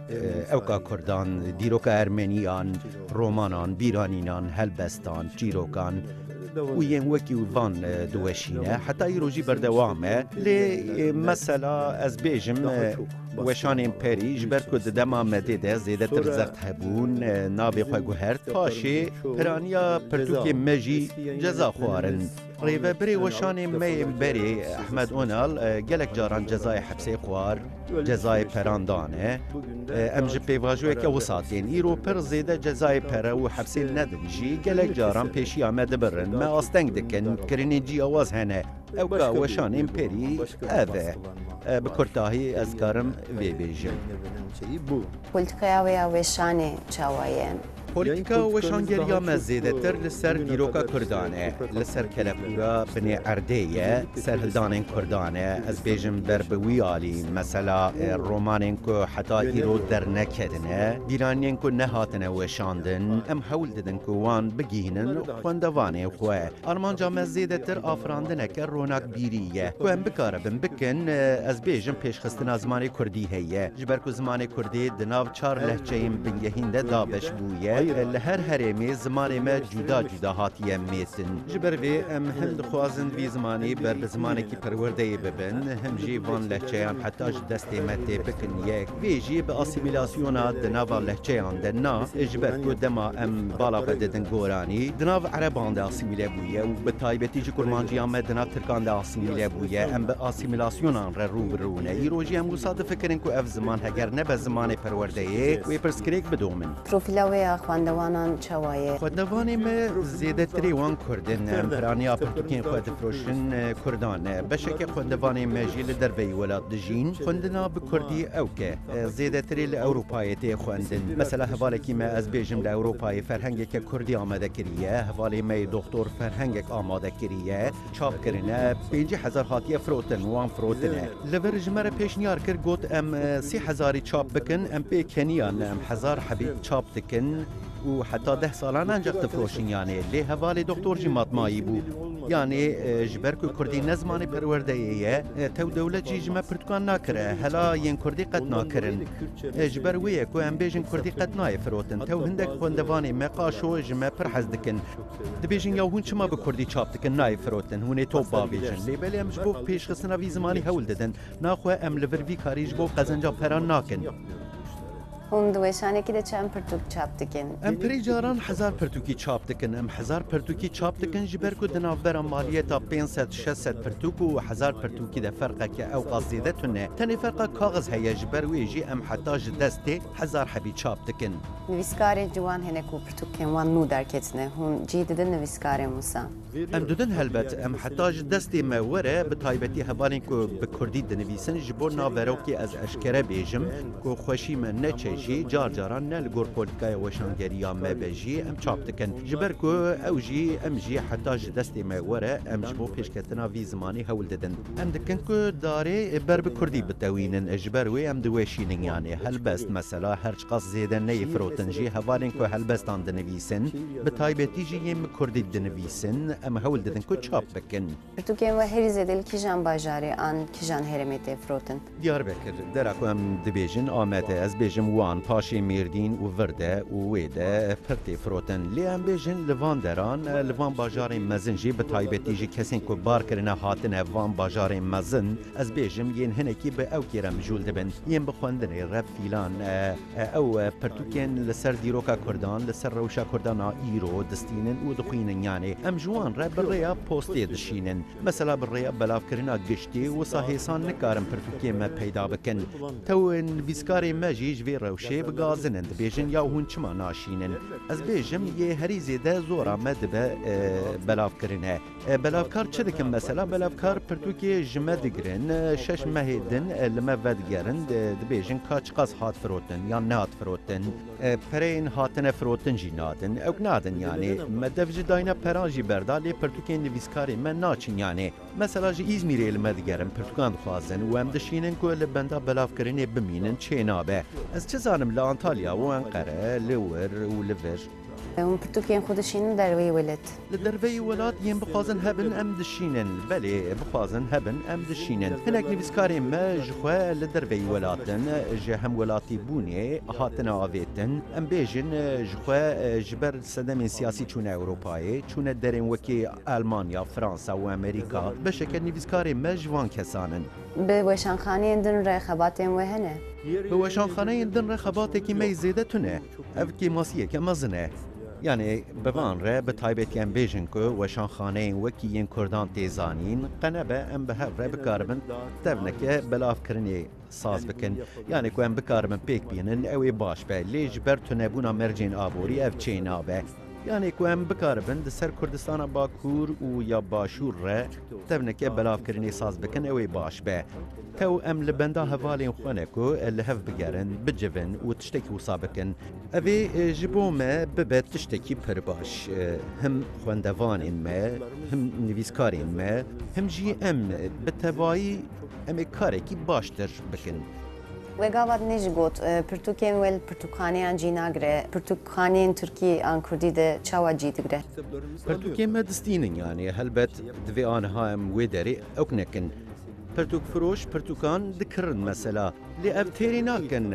اوکا کردان دیروکا ارمنیان رومانان بیرانینان هلبستان جیروکان و ین وکی وان دوشینه حتی ایروجی بردوامه لی مثلا از بیجم وشان پری جبر کد دما مدیده زیده تر زرد هبون نابی خواه گوهرد پاشی پرانیا پرتوکی مجی جزا خوارن ریوه بری وشان می بری احمد اونال گلک جاران جزای حبسی خوار جزای پراندانه امج پیواجوه که وساطین ایرو پر زیده جزای پر و حبسی ندن جی گلک جاران پیشی آمده برن ما آستنگ دکن کرینی جی آواز هنه اوکا وشان امپری اوه بکرتاهی از کارم وی بیجم پولتقیا و وشانه چاوایین پولیتیکا وشانگریا مزیده تر لسر دیروکا کردانه لسر کلپورا بنی عردیه سر هلدانین کردانه از بیجم بر بوی آلی مثلا رومانین که حتی ایرو در نکدنه بیرانین که نهاتنه وشاندن ام حول ددن که وان بگینن خوندوانه خواه آرمانجا مزیده تر آفراندنه که روناک بیریه که هم بکاربن بکن از بیجم پیشخستنا زمان کردی هیه جبرکو زمان کردی دناو چار لحچهیم بنگهینده دابش بویه لهر هرمی زمانی ما جدا جدا هاتیه میتن جبر وی ام هند خوازن وی زمانی بر زمانی کی پرورده ببن هم جی وان لهچهان حتی دستی مته بکن یک وی جی به اسیمیلاسیونا دناوا لهچهان دنا جبر کو دما ام بالا بدن گورانی دناو عربان ده اسیمیله بویه و به تایبتی جو کرمانجی ام دنا ترکان ده اسیمیله بویه ام به اسیمیلاسیونا رو برونه ایروجی ام مصادف فکرن کو اف زمان هگر نه به زمان پرورده وی پرسکریک بدومن پروفیلاوی خواندوانان چوایه خواندوانی ما زیده تری وان کردن پرانیا پرتوکین خود فروشن کردان بشک خواندوانی ما جیل در وی ولاد دجین خواندنا بکردی اوکه زیده تری لاوروپایی تی خواندن مثلا حوالی ما از بیجم لاوروپایی فرهنگ که کردی آماده کریه حوالی ما دکتر فرهنگ آماده کریه چاپ کرنه 5000 هاتیه فروتن وان فروتنه لورج مره پیشنیار کر گوت ام 3000 چاپ بکن ام پی کنیان ام 1000 حبیب چاپ دکن و حتی 10 سالان انجام تفروشین یعنی لی حوالی دکتر جی مطمایی بو یعنی جبر که کردی نزمانی پرورده ایه تو دولت جی جمع پرتکان ناکره هلا ین کردی قد ناکرن جبر ویه که هم بیجن کردی قد نای فروتن تو هندک خوندوانی مقاشو جمع پر حز دکن دبیجن یا هون چما بکردی چاپ دکن نای فروتن هونه توب با بیجن لی بلی هم جبو پیش خستنا وی زمانی هول ددن ناخوه ام لور وی کاری جبو قزنجا پران ناکن هون دوشانه که ده چند پرتوک چاپ دکن ام پری جاران 1000 پرتوکی چاپ دکن ام 1000 پرتوکی چاپ دکن جبر کو دناو بر مالیه تا 500 600 پرتوک و 1000 پرتوکی ده فرقه که او قصیده تونه تنی فرقه کاغذ هيا جبر ویجی ام حتی دسته 1000 حبی چاپ دکن نویسکار جوان هنکو پرتوکن وان نو درکتنه هون جی ددن نویسکار موسا ام دودن هلبت ام حتی دستی موره به تایبتی هوالین کو به کردی دنویسن جبور ناوروکی از اشکره بیجم کو خوشی من نچجی جار جاران نل گور پولیکای وشانگریا مبجی ام چاپ دکن جبر کو اوجی ام جی حتی دستی موره ام جبو پیشکتنا وی زمانی هول ددن ام دکن کو داره بر به کردی بتوینن جبر وی ام دوشینن یعنی هلبست مثلا هرچ قص زیدن نی فروتن جی هوالین کو هلبستان دنویسن به تایبتی جی یم کردی دنویسن ام هول ددن کو چاپ بکن پرتوکن و هریزه دل کیجان باجاری آن کیجان هرمت فروتن دیار بکر درکو ام دبیجن آمده از بیجم وان پاشی میردین و ورده و ویده پرتی فروتن لی ام بیجن لوان دران لوان باجاری مزن جی به تایبتی جی کسین کو بار کرنه هاتن وان باجاری مزن از بیجم ین هنکی به او کیرم جول دبن ین بخوندن رب فیلان او پرتوکن لسر دیروکا کردان لسر روشا کردان ایرو دستینن و دخینن یعنی ام جوان رب بریا پوستی دشینن مثلا بریا بلاف کرنا گشتی و صاحیسان نکارم پرتوکی ما پیدا بکن تو نویسکاری مجیج وی روشی بگازنن بیجن یا هون چما ناشینن از بیجم یه هری زیده زورا مدبه بلاف کرنه بلاف کار چه دکن مثلا بلاف کار پرتوکی جمع دگرن شش مهیدن لما ودگرن بیجن کاچ قاس هات فروتن یا نات فروتن پرین هاتن فروتن جی نادن او نادن یعنی مدف جداینا پرانجی بردالی پرتوکی نویسکاری من ناچین یعنی مثلا جی ایزمیری لما دگرن پرتوکان خوازن و هم دشینن که لبنده بلاف کرنه بمینن چه نابه از چه دزانم لأنطاليا وأنقرة لور ولفر هم پرتوکین خودشین در وی ولد. لدروی ولات یم بخوازن هبن ام دشینن بله بخوازن هبن ام دشینن هناك نویسکاری ما جخوا لدروی ولاتن جهم ولاتی بونه هاتن آویتن ام بیجن جخوا جبر صدم سیاسی چون اروپایی چون درین وکی آلمانیا فرانسا و امریکا بشکل نویسکاری ما جوان کسانن به وشانخانه دن رخبات وهنه. به وشانخانه دن رخبات کی می زیده تونه اف کی ماسیه که مزنه يعني بفان را بتايبت ين بيجن كو وشان خانين وكيين كردان تيزانين قنبه ام بهف را بكاربن تبنك بلاف كرني ساز بكن يعني كو ام بكاربن بيك بينن اوي باش به ليج برتنبونا مرجين ابوري اف تشينا به يعني كو ام بكاربن دسر كردستان باكور و يا باشور را تبنك بلاف كرني ساز بكن اوي باش به تو ام لبندا هفالين خونكو اللي هف بقارن بجبن وتشتكي وصابكن افي جبو ما ببت تشتكي برباش هم خوندوان ما هم نویسکارین ما هم جي ام بتوایی ام کارکی باشتر بکن وگاوات نجگوت پرتوکین ول پرتوکانه انجی نگره پرتوکانه ترکی آن کردی ده چاوا جی دگره پرتوکی ما دستینن يعني هلبت دوی آنها ام ویدری اوکنکن پرتوک فروش پرتوکان دکرن مثلا لی افتیری ناکن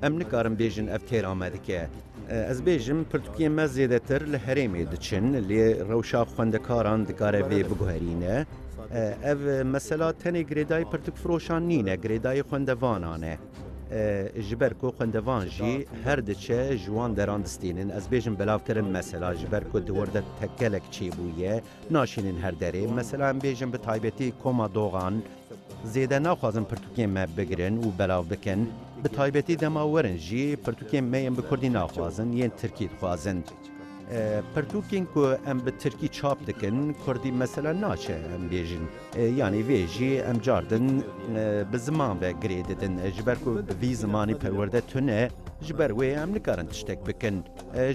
ام نکارم بیجن افتیر آمده که از بیجم پرتوکی ما زیده تر لحریمی دچن لی روشا خوندکاران دکاره وی بگوهرینه او مثلا تنی گریدای پرتوک فروشان نینه گریدای خوندوانانه جبرکو خوندوان جی هر دچه جوان دران دستینن از بیجم بلاف کرن مثلا جبرکو دورده تکلک چی بویه ناشینن هر داره مثلا بیجم به تایبتی کما دوغان زیده ناخوازن پرتوکی ما بگرن و بلاف بکن به تایبتی دماورن جی پرتوکی ما یم بکردی ناخوازن ین ترکی خوازن پرتوکین که ام به ترکی چاپ دکن کردی مثلا ناچه ام بیجن یعنی ویجی ام جاردن به زمان و گریددن جبر که وی زمانی پرورده تونه جبر وی ام نکارن تشتک بکن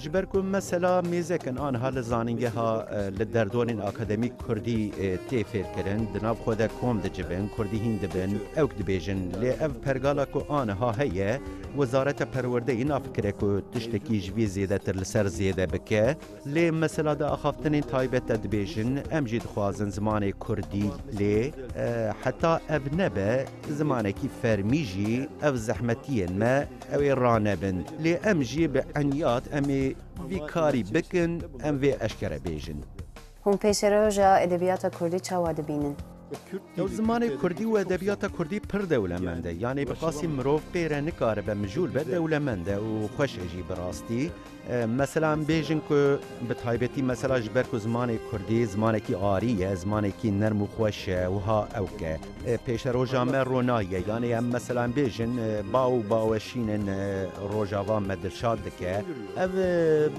جبر که مثلا میزکن آنها لزانینگه ها لدردون اکادمی کردی تیفیر کرن دناب خود کوم دجبن کردی هین دبن اوک دبیجن لی اف پرگالا که آنها هیه وزارت پرورده اینا فکره که تشتکی جوی زیده تر لسر زیده بکه لی مثلا دا اخافتنین تایبت دبیجن ام جید خوازن زمان کردی لی حتی اف نبه زمانه کی فرمیجی اف زحمتین ما اوی رانبن لی ام جی به عنیات امی وی کاری بکن ام وی اشکره بیجن هم پیش روژا ادبیات کردی چاوا دبینن زمان کردی و ادبیات کردی پر دولمنده یعنی بقاسی مروف پیره نکاره به مجول به دولمنده و خوش اجی براستی مثلا بیجن که به تایبتی مثلا جبر که زمان کردی زمانی که آریه زمانی که نرم و خوشه و ها اوکه پیش روژامه رونایه یعنی هم مثلا بیجن باوشینن روژاوا مدرشاد دکه او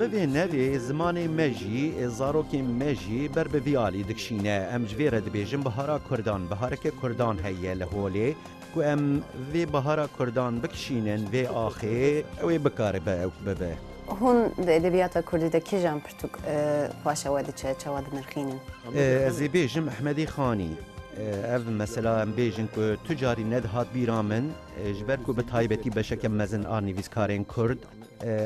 ببین نوی زمان مجی زاروکی مجی بر بویالی دکشینه ام جویرد بیجن بهارا کردان بهاره که کردان هیه لحولی که ام وی بهارا کردان بکشینن وی آخی اوی بکاره به اوک ببه هون ادبیات کردی ده کی جان پرتوک خواسته وادی چه چواد نرخینن از بیجم احمدی خانی اف مثلا بیجن که تجاری ندهات بیرامن جبر که به تایبتی بشکم مزن آرنیویز کارین کرد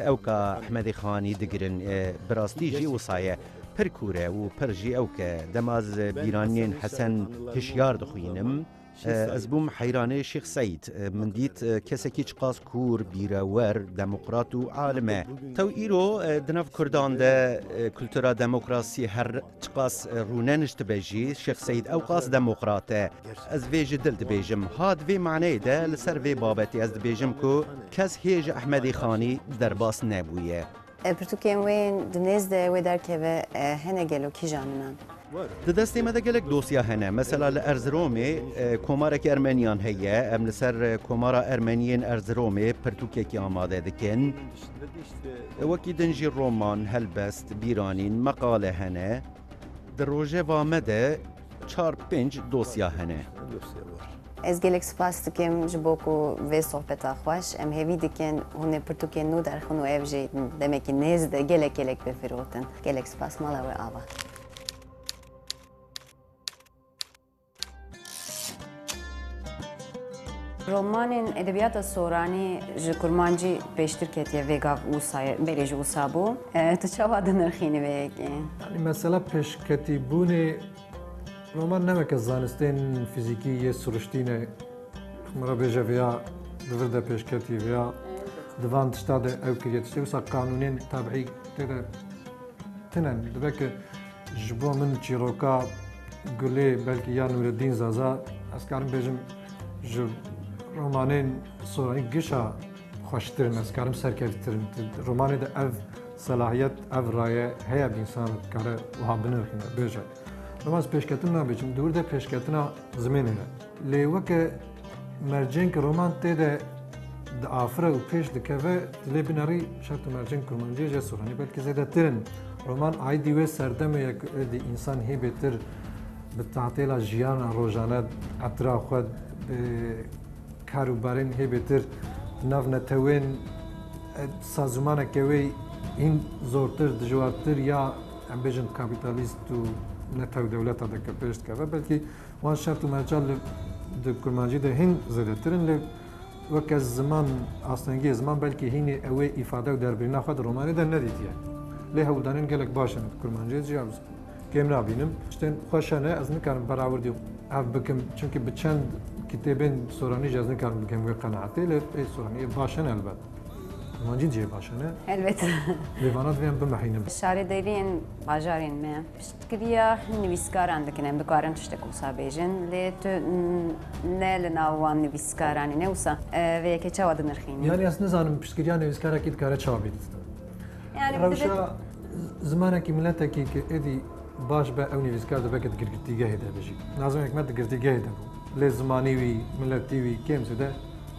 او که احمدی خانی دگرن براستی جی وصایه پرکوره و پرجی او که دماز بیرانین حسن هشیار دخوینم از بوم حیرانه شیخ سعید من دیت کسی که چقاس کور بیراور دموکرات و عالمه تو ایرو دنف کردان ده کلتورا دموکراسی هر چقاس روننشت بیجی شیخ سعید او قاس دموکراته از ویج دل دبیجم هاد وی معنی ده لسر وی بابتی از دبیجم که کس هیج احمدی خانی در باس نبویه پرتوکین وین دنیز ده وی در که و هنه گلو کی جاننان دستی مده گلک دوسیا هنه مثلا لارزرومی کمارک ارمنیان هیه ام لسر کمارا ارمنیین ارزرومی پرتوکی کی آماده دکن وکی دنجی رومان هلبست بیرانین مقاله هنه در روژه وامده 4-5 دوسیا هنه از گلک سپاس دکم جبوکو وی صحبت خوش ام هیوی دکن هونه پرتوکین نو در خونو افجی دمکی نزده گلک بفروتن گلک سپاس مالا و آوا رمان ادبیات سورانی ج کرمانجی بیشتر کتیه ویگا وسای بریج وسابو تو چه واد نرخینی ویگی یعنی مثلا پیشکتیبونی رمان نمک زانستین فیزیکی یه سرشتینه مرا بیجه ویا دورده پیشکتی ویا دوان تشتاده او کریت شتی وسا قانونین تابعی تنن دبک جبو من چیروکا گلی بلکه یا نوردین زازا از کارم بیجم جو رومانین سورانی گشا خوشترن از کارم سرکفترن رومانی ده اف صلاحیت اف رایه هیا بینسان کاره وها بنرخینه بیجه رومان پیشکتن نبیچم دور ده پیشکتنا زمینه لی وکه مرجین که رومان تیده د آفره و پیش دکوه دلی بناری شرط مرجین کرمانجی جه سورانی بلکه زیده ترن رومان عیدی و سردمه یک دی انسان هی بهتر به تعطیل جیان روزانه اطراع خود به کاروبارین هی بهتر ناو نتوین سازمان کوی این زورتر دجوارتر یا ام بیجن کاپیتالیست و نتو دولت دکه پیش دکوه بلکه وان شرط مرجال د کرمانجی ده هین زیده ترن لی وک زمان آستانگی زمان بلکه هینی اوی ifade و دربرنا خود رومانی ده ندیدیه لی هودانین گلک باشن کرمانجی جیابز کم نبینم شتن خوشانه از نکارم برآوردی اف بکم چونکه به چند کتابین سورانی جاز نکارم بکم و قناعتی لی سورانی باشن البته کرمانجی جی باشنه البته لیوانات ویم بمحینم شاری دیرین باجارین ما پشتگیریا نویسکاران دکنم دکارن تشتکو سابیجن لی تو نل ناوان نویسکارانی نوسا و یکی چه واد نرخینی یعنی از نزانم پشتگیریا نویسکارا کید کاره چابید یعنی روشا زمانه کی ملته کی که ادی باش به اونی نویسکار دبکت گرگتیگه هده بجی لازم حکمت گرگتیگه هده بود لی زمانی وی ملتی وی کم سده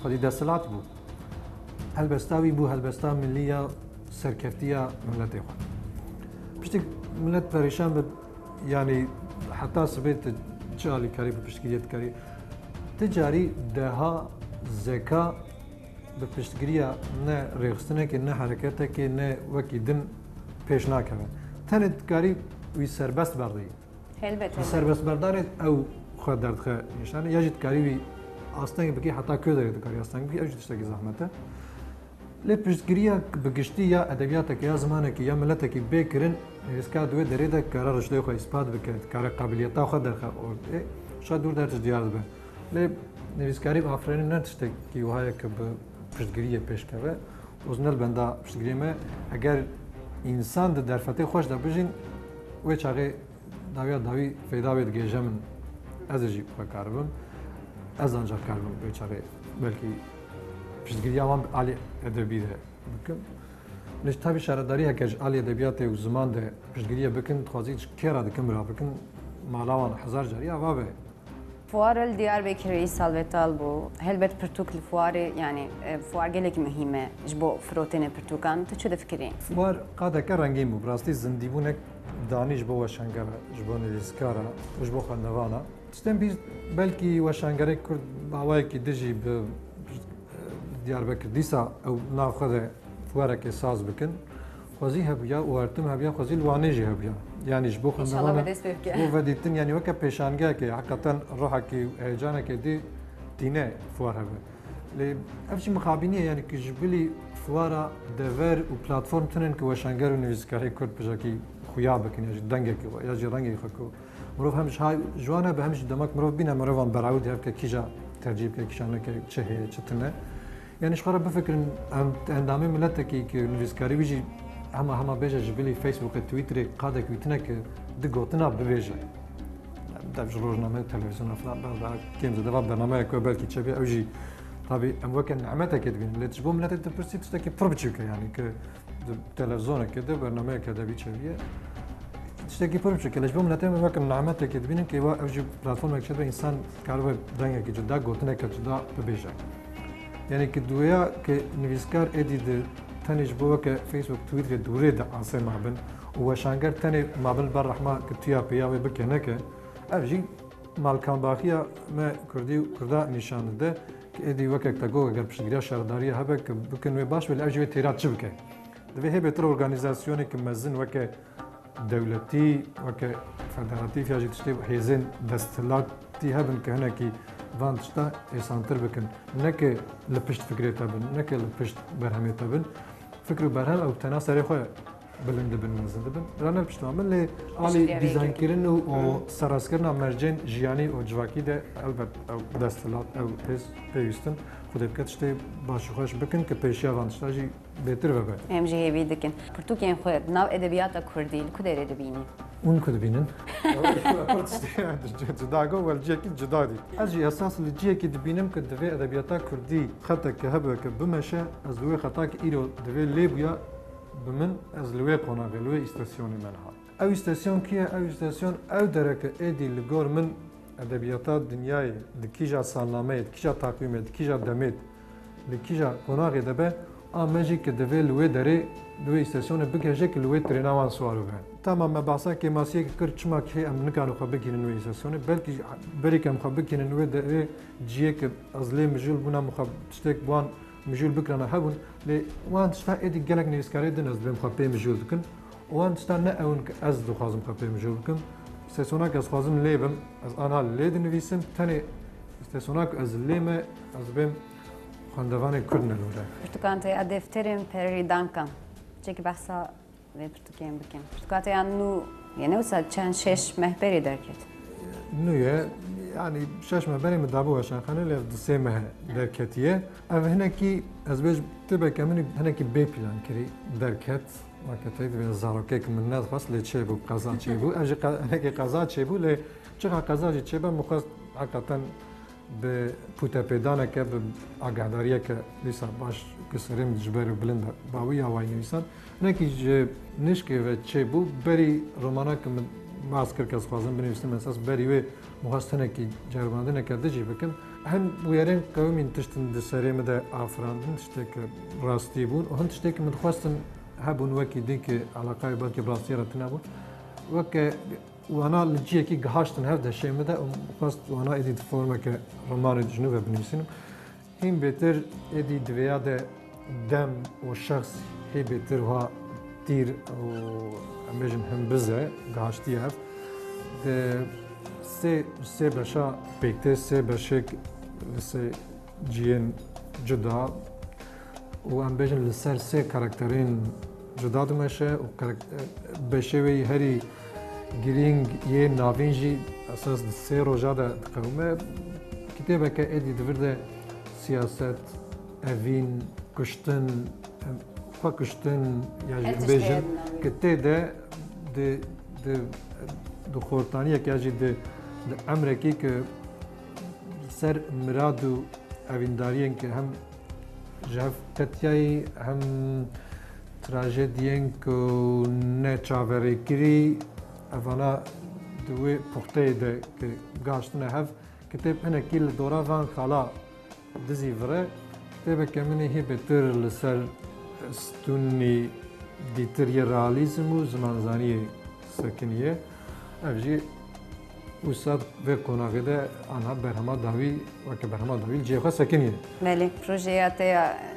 خودی دستلات بود هلبستاوی بو هلبستا ملیه سرکفتیه ملت خود پشتی ملت پریشان به یعنی حتی سبیت چالی کاری به پشتگیریت کاری تجاری دها زکا به پشتگیریه نه ریخستنه که نه حرکته که نه وکی دن پیش ناکوه تنت کاری وی سربست بردی البته سربست بردارت او خود درد خه نشانه یا جد کاری وی آستانگی بکی حتی که دارید کاری آستانگی بکی اوجد اشتاکی زحمته لی پشتگیریه بگشتی یا ادبیات که یا زمانه که یا ملت که بکرن نویسکار دوی دریده کارا رشده خو اثبات بکرد کار قابلیتا خود درخه شاید دور درش دیار به لی نویسکاری آفرین نتشته که وهای که به پشتگیریه پیش که وزنل بنده پشتگیری ما اگر انسان در فتح خوش در بجین و چاقه داوی فیدا بید گیجه من از جیب کاربم از آنجا کاربم و چاقه بلکه پشتگیری هم عالی ادبی ده بکن نش تابی شهرداری هکج عالی ادبیات و زمان ده پشتگیری بکن خوازی کیرا دکن برا بکن مالاوان 1000 جاری آوابه فوار الدياربكر سالفتال بو هلبت برتوك الفوار يعني فوار قالك مهمة جبو فروتين برتوكان تشو تفكرين فوار قاعدة كرنجين بو براستي زنديبونك دانيش بو وشنگرا جبون الاسكارا وجبو خلنوانا تستن بيز بلكي وشنگري كرد باواي كي دجي ب دياربكر ديسا او ناخذ فوارك ساز بكن خوزي هبيا وارتم هبيا خوزي الوانيجي هبيا يعني جبو خلنوانا بو وديتن يعني وكا بيشانگا كي حقيقة روحك هيجانك دي دينه فوار هبه لي افشي مخابينيه يعني كي جبلي فوارا دفر و بلاتفورم تنن كي وشنگر و نویسکاری کرد بجاكي خويا بكن يا دنگه كي يا جي رنگي خكو مروف همش هاي جوانا بهمش دمك مروف بينا مروفان براود هبك كيجا ترجيب كي كشانه كي چه هي چتنه يعني شخرا بفكر اندامي ملتك كي نویسکاری بيجي هما بيجا جبلي فيسبوك تويتر قادك ويتنك دغوتنا ببيجا داف روزنامه تلفزيون افلام بعد كيم زاد برنامج كو بالكي تشبي اوجي طبي ام وكان نعمتك كدبين اللي تجبو ملاتك تبرسي تشتكي بروبتشيك يعني ك تلفزيون كده برنامج كده بيتشبيه تشتكي بروبتشيك اللي جبو ملاتك وكان نعمتك كدبين كي اوجي بلاتفورم كده انسان كارو دنگه كي جدا غوتنا كجدا ببيجا يعني كدويا كنويسكار ادي تانيش بوك فيسبوك تويتر دوري دا عاصي مابن وشانگر تاني مابن بالرحمة كتيا بياوي بكنك افجي مالكان باخيا ما كردي كردا نشان ده كدي وكك تاغو اگر پشتگیری شهرداری هبك بكن باش ولا اجي تيرات چبك ده هي بتر اورغانيزاسيون كمزن وك دولتي وك فدراتيف يجي تشتي هيزن دستلاتي هبن كهنا كي وان تشتا إسانتر بكن نك لبشت فكرة بن نك لبشت برهمة بن فكر برهم أو تناسر خوي بلند بن مزند بن رانا بشتامل لي علي ديزاين كيرن و سراس كرنا مرجين جياني و جواكي ده البت أو دستلات أو بيستن خود بكتشتي باش خوش بكن كبيشيا وان تشتاجي بهتر ببه هم جي هبي دكن برتوكين خوي ناو ادبيات كردي كدير ادبيني اون كد بينن جداغو والجيكي جدادي اجي اساس الجيكي دبينم كدفي ادبياتا كردي خطك هبك بمشى ازلوي خطاك ايرو دفي ليبيا بمن ازلوي قناغلوي استاسيون منها او استاسيون كي او استاسيون او درك ادي لغور من ادبياتا دنياي دكيجا سالنامه دكيجا تقويم دكيجا دمت دكيجا قناغ دبه اماجي كدفي لوي دري لوي استاسيون بكاجك لوي تريناوان سوارو تمام بحثا که ماسیه کرد چما که ام نکانو خو بگیرن نوی استاسیون بلکه بری کم خو بگیرن نوی ده جیه که از لی مجول بنا مخ تشتک بوان مجول بکرنا هبون لی وان تشتا ادی گلک نویسکاری دن از بیم خو پی مجول دکن وان تشتا نه اون که از دو خازم خو پی مجول دکن استاسیونا که از خازم لیبم از آنها لید نویسم تنی استاسیونا که از لیمه از بیم خواندوان کرد نلوره. برتقانت ادفترم پریدانکم چه بحثا ve Türkiye'ye bakayım. Türkiye'ye nu yani o saat çan şeş mehberi derket. نوية يعني شاش ما بني مدابو عشان خلينا اللي دسمه دركتيه أو هنا كي أزواج تبقى كمان هنا كي بي بلان كري دركت وكتير بين الزاروكيك من الناس خاص اللي تشيبو قزان تشيبو أجي هنا كي قزان تشيبو اللي شغا قزان تشيبو مخص حقيقة ببوتا بيدانا كب أقعدارية كليسا باش كسرهم جبر بلند باوية واي نيسان هنا كي نشكي وتشيبو بري رومانا كم ماسكر كاس خوازن بنویسیم اساس بریوه مخواستنه کی جرماندنه کرده جی بکن هن ویرن قومین تشتن دسری مده آفراندن تشته که راستی بون و هن تشته که متخواستن هبون وکی دی که علاقه بلکه براستی را تنبون وکه وانا لجیه کی گهاشتن هف ده شی مده و مخواست وانا ایدی فرمه که رومان جنوب بنویسیم هم بهتر ایدی دویا ده دم و شخص هی بهتر ها دیر و امروزن هم بزه گاشتی هست. سه باشا بیکته سه باشک سه جین جدا و امروزن لسر سه کاراکترین جدا دمشه و بشوی هری گرینگ یه ناوینجی اساس سه روزاده قومه کتابه که ادی دورده سیاست اوین کشتن فكشتن يعني بيجن كتيدا د خورتانيه كاجي د امريكي ك سر مرادو اويندارين ك هم جاف تتياي هم تراجيدين كو نتشافري كري افانا دوي بوختي د غاشتنا هاف كتاب انا كيل دورا فان خلا دزي فري كتاب كمني هي بتر لسر ستوني دیتری رالیزم و زمانزانی سکنیه افجی وسط و کناغده آنها برهما داوی و که برهما داوی جیخه سکنیه. بله پروژه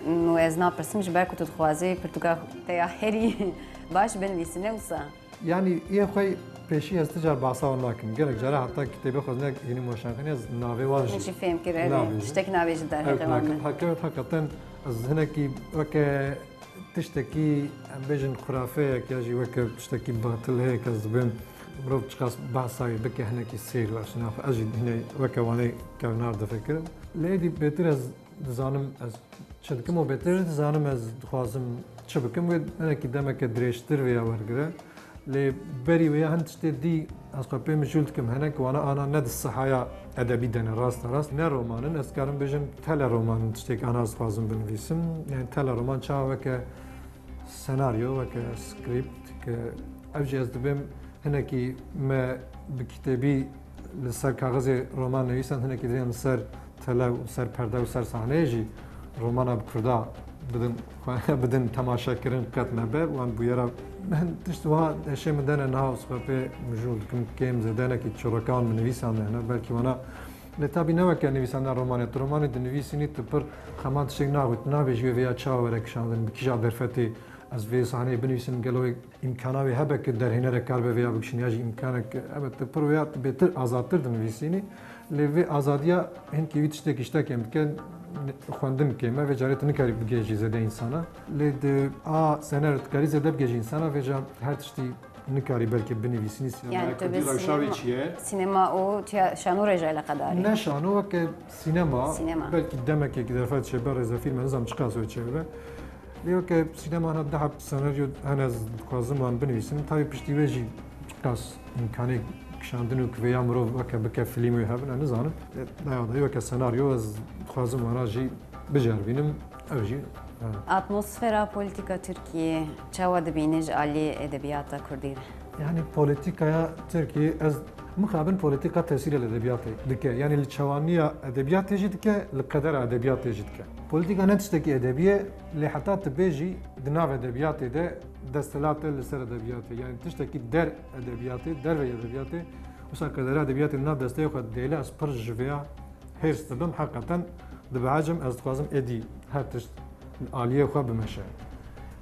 نو از ناپرسیمش برکو تو خوازه پرتوگاه تیا هری باش بنویسنه وسا. یعنی یه خوی پیشی از تجار باسا و ناکن. گرگ جاره حتی کتابی خودنه یعنی مشانخنی از ناوی واج. نشی فهم کرده. شتک ناوی جدار هتمام. حقیقتا از هنر کی وکه تشتكي بيجن خرافية كيجي وكا تشتكي باطل هيك الزبون بروف تشخاص بعصاي بكي هنا كي سير عشان اجي هنا وكا واني كونار دفكر ليدي بيتر از زانم از شدكمو بيتر زانم از خوازم شبكم انا كي دمك دريشتر ويا ورغرا لي بري ويا هن تشتدي از قبل مجولتكم هناك وانا ند الصحايا ادبي دنا راست نه رومانن از كارم بيجن تلا رومان تشتك انا از خوازم بنويسم يعني تلا رومان چا وكا سيناريو وكا سكريبت كأوجي أصدبهم هنا كي ما بكتابي لسر كاغذ رومان نويسان هنا كي دريم سر تلا وسر پرده وسر صحنه جي رومانا بكردا بدن تماشا كرن قط نبه وان بويرا من تشتوها اشي مدانا نهاو سخبه مجول كم كيم زدانا كي تشركان من نويسان هنا بلكي وانا لتابي نوع كان نويسان روماني دنويسيني تبر خمات شيء ناقد نابي جوي فيها تشاور كشان بكيجا درفتي از وی صحنه بنویسن گلوی امکاناوی هبه که در هنر کار به ویا بکشنیاجی امکانه که البته پرویات بهتر آزادتر دنویسینی لیوی آزادیا هن کی ویتشته کشته کم که خواندن که ما وجارت نکاری بگیجی زده انسانا لید سنرت کاری زده بگیجی انسانا وجا هر تشتی نکاری بلکه بنویسینی يعني کردی روشاوی چیه؟ سينما او شانو رجال قداري نه شانو که سینما سینما. بلکه دمه که درفت شبه رزا فیلم نظام چقاس و چه لیو که سینما هنر ده سناریو هنر خوازم وان بنویسیم تابی پشتی وجی چقاس امکانی کشاندن و که مرو وکه بکه فیلمی هبن نزانم نه وکه سناریو از خوازم وانا جی بجربینم اوجی اتموسفera politika Türkiye çava dibîne ji aliyê edebiyata Kurdî يعني بوليتيكا تركي از مخابن بوليتيكا تأثير الأدبيات دكا يعني الشوانية أدبيات تجي دكا القدر أدبيات تجي دكا بوليتيكا نتشتكي أدبية اللي حتى تبيجي دناف أدبيات ده دستلات لسر أدبيات يعني تشتكي در أدبيات در في أدبيات وصار قدر أدبيات الناف دستي وخد ديلا أسبر جفيا هيرست دم حقيقة دبعجم از خوازم إدي هاتش عالية خواب بمشي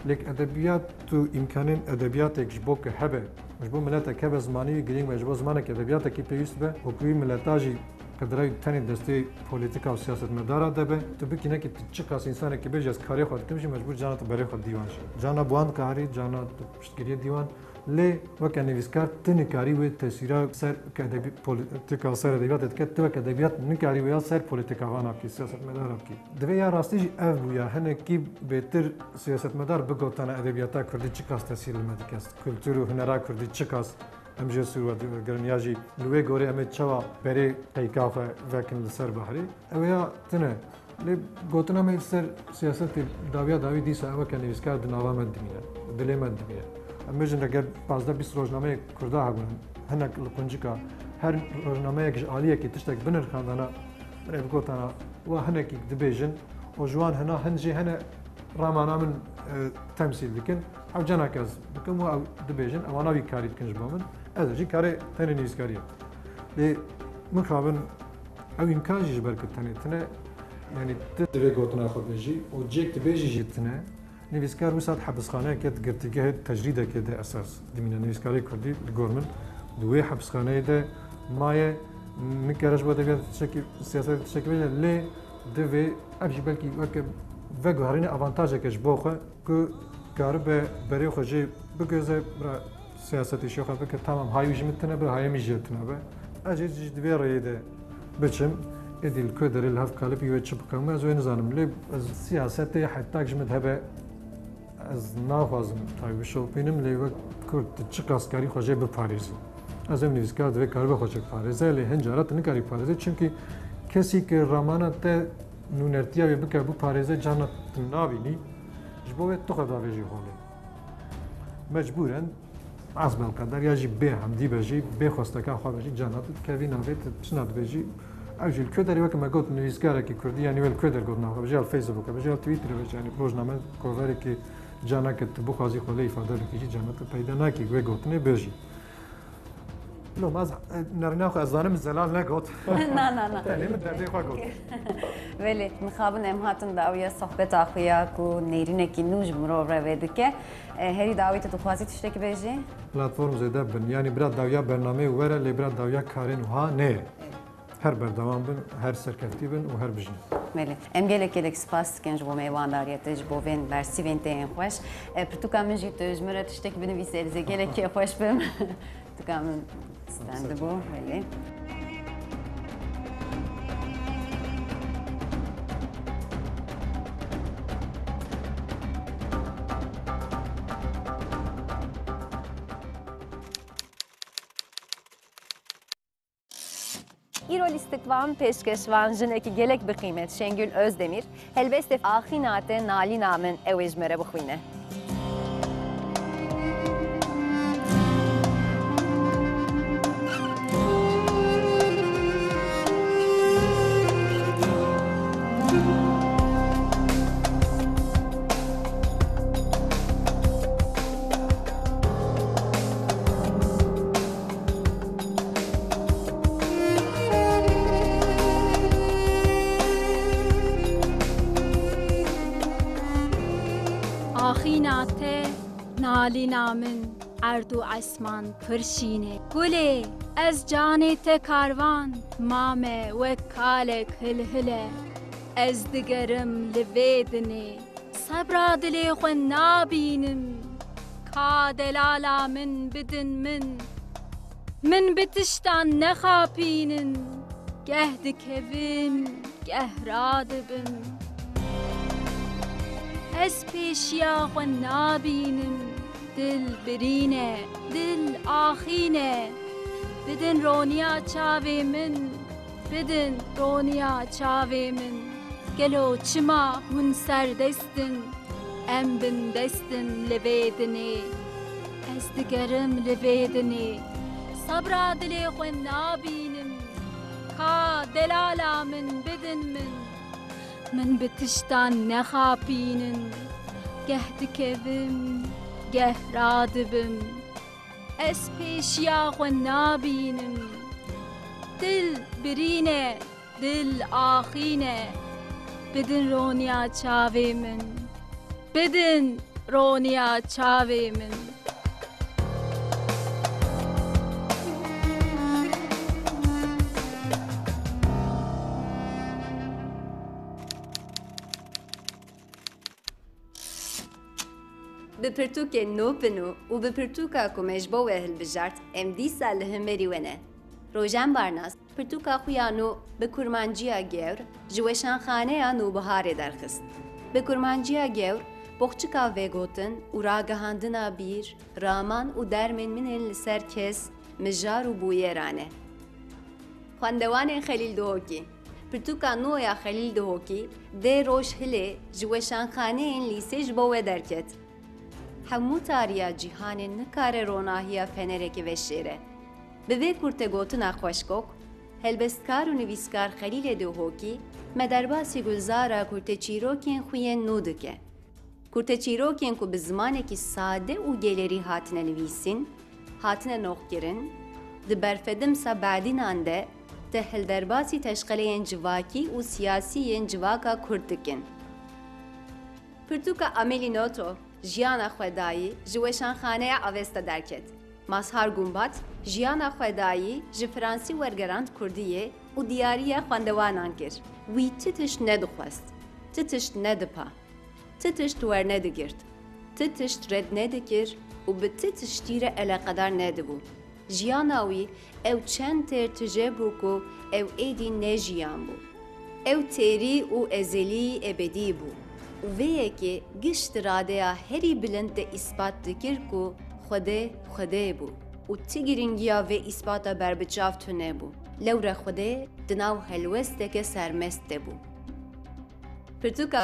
لك ادبيات تو امكانين ادبياتك جبوك هبه جبو ملاتك هبه زماني جرين مجبو زمانك ادبياتك كي بيست به وكوي ملاتاجي قدرای تنی دسته پولیتیکا و سیاست مدار دبه تو بکی نکی چقاس انسان که بجاز کاری خود کمشی مجبور جانا تو برای خود دیوان شد جانا بوان کاری جانا تو پشتگیری دیوان لی وقت نویسکار تنی کاری و تاثیرا سر کدبی پولیتیکا سر ادبیات که تو کدبیات نکاری و یا سر پولیتیکا وانا کی سیاست مدار کی دوی یا راستیج اف بویا هنه کی بهتر سیاست مدار بگوتن ادبیاتا کردی چقاس تاثیر المدکست کلتور و هنرا کردی چقاس امجد سواد گرنیاجی لوی گوری امید چوا بری قیکافه وکن لسر بحری اویا تنه لی گوتنا می سر سیاست داوی دیسا اوه که نویسکار دناوا مد دمینه دلی مد دمینه امجد اگر 15-20 روزنامه کرده هگونن هنک لقنجکا هر روزنامه یکش عالیه که تشتک بنر خاندانا برای بگوتنا و هنکی دبیجن و جوان هنا هنجی هنه رامانا من تمثيل لكن او جانا كاز بكم او دبيجن او انا كاري بكنج بامن هذا جي كاري ثاني نيس كاري لي مخابن او امكان جي بركه ثاني ثنا يعني تدري قوتنا خو بيجي او جيك تبيجي جتنا نيفسكار وسات حبس خانه كت قرتيكه تجريده كده اساس دمينا نيفسكاري كردي الجورمنت دوي حبس خانه ده ماي نكرش بده تشكي سياسه تشكي لي دفي ابجي بلكي وك وگو هرین آوانتاژه کش بخواه که کار به برای خوشی بگذاره برای سیاستی شوخه بکه تمام هایویش میتونه به هایی میجتونه به اجیز جد بیاره بچم ادیل کدر الهف کالبی و چپ کم از وین زانم لی از سیاستی حتی جمد هبه از ناخوازم تایب شو بینم لی وقت کرد چقاس کاری خوشی به پاریزی از این نویسکار دوی کار به خوشی پاریزه لی هنجارت نکاری پاریزه چونکی کسی که رامانت نونرتیا به بکر بو پارێزە جانە نابینی ji bo wê tu xedavê jî holê mecbûren ez belqedar ya jî bê hemdî be jî bê xwesteka xwe be jî cana tu dikevî navê çina dibe jî ew jî li Kwêderê weke me got nivîsgarekî Kurdî yanî wê li Kwêder got navxwe be jî li Facebookê be jî li Twitterê be jî yanî rojname koverekî caneke tu bixwazî xwelê îfade bikî jî cana tu peyda nakî wê gotinê bê jî لو ما نرناخ ازانم زلال نگوت نه تعلیم دردی خوا گوت ولی مخابن ام هاتن داویه صحبت اخویا کو نیرینه کی نوج مرو روید که هری داویت تو خواستی تشتکی بیجی پلتفرم زده بن یعنی برات داویا برنامه وره لی برات داویا کارین وها نه هر بردوام بن هر سرکفتی بن و هر بجن ولی ام gelek spas kenj bo meyvandariyete bo ven versi venten خوش پرتو کامن جیت جمره تشتکی بنویسه gelek خوش بم تو کامن ستند بو ولی İro listikvan peşkeşvan jineki gelek bi kıymet Şengül Özdemir helbeste axinate nali namen evejmere bixwîne. نالینا من عرض و عسمان پرشینه گله از جانی تکاروان مامه و کالک هله از دگرم لویدنه صبر دلی خو نابینم کا دلالا من بدن من بتشتان نخابینن گهد کبن گه رادبم از پیشیا خو نابینم دل برینه دل آخینه بدن رونیا چاوی من بدن رونیا چاوی من گلو چما هون سردستن ام بن دستن لبیدنی از دگرم لبیدنی صبر دلی خو نابینم کا دلالا من بدن من بتشتان نخابینن گه دکبم گه رادبم از پیشیا خو نابینم دل برینه دل آخینه بدن رونیا چاوی من بدن رونیا چاوی من بپرتوک نوپنو و بپرتوکا کمجبو اهل بجارت ام دیسا لهمری ونه. روژن بارناس پرتوکا خویانو به کرمانجیا گور جوشان خانه آنو بهاره درخست. به کرمانجیا گور بخچکا وگوتن و راگهاندنا بیر رامان و درمن منن لسر کس مجار و بویرانه. خواندوان خلیل دوهوکی پرتوکا نو یا خلیل دوهوکی ده روش هله جوشان خانه این لیسه جبوه درکت. همو تاریا جیهان نکار روناهیا فنرکی و شیره. به وی کرته گوتن آخوشکوک، هلبستکار و نویسکار خلیل دوهوکی مدرباسی گلزارا کرته چیروکین خوین نودکه. کرته چیروکین که به زمانه که ساده و گلری هاتنه نویسین، هاتنه نوخگرن، ده برفدم سا بعدین آنده ده هلدرباسی تشغیل جواکی و سیاسی جواکا کردکن. پرتوکا عملی نوتو جیانا خودایی جوشان خانه آوستا درکت. ماسهار گومبات جیانا خودایی جفرانسی ورگراند کردیه و دیاریه خواندوانان کرد. وی تتش ندخواست، تتش ندپا، تتش ور ندگرد، تتش رد ندکر و به تتش تیره علاقدار ندبو. جیاناوی او چند تر تجربو کو او ایدی نجیان بو. او تیری و ازلی ابدی بو. ویه که گشت راده هری بلند اثبات دکر کو خوده بو و تیگرینگیا و اثباتا بربچاف تونه بو لور خوده دناو هلوسته که سرمسته بو پرتوکا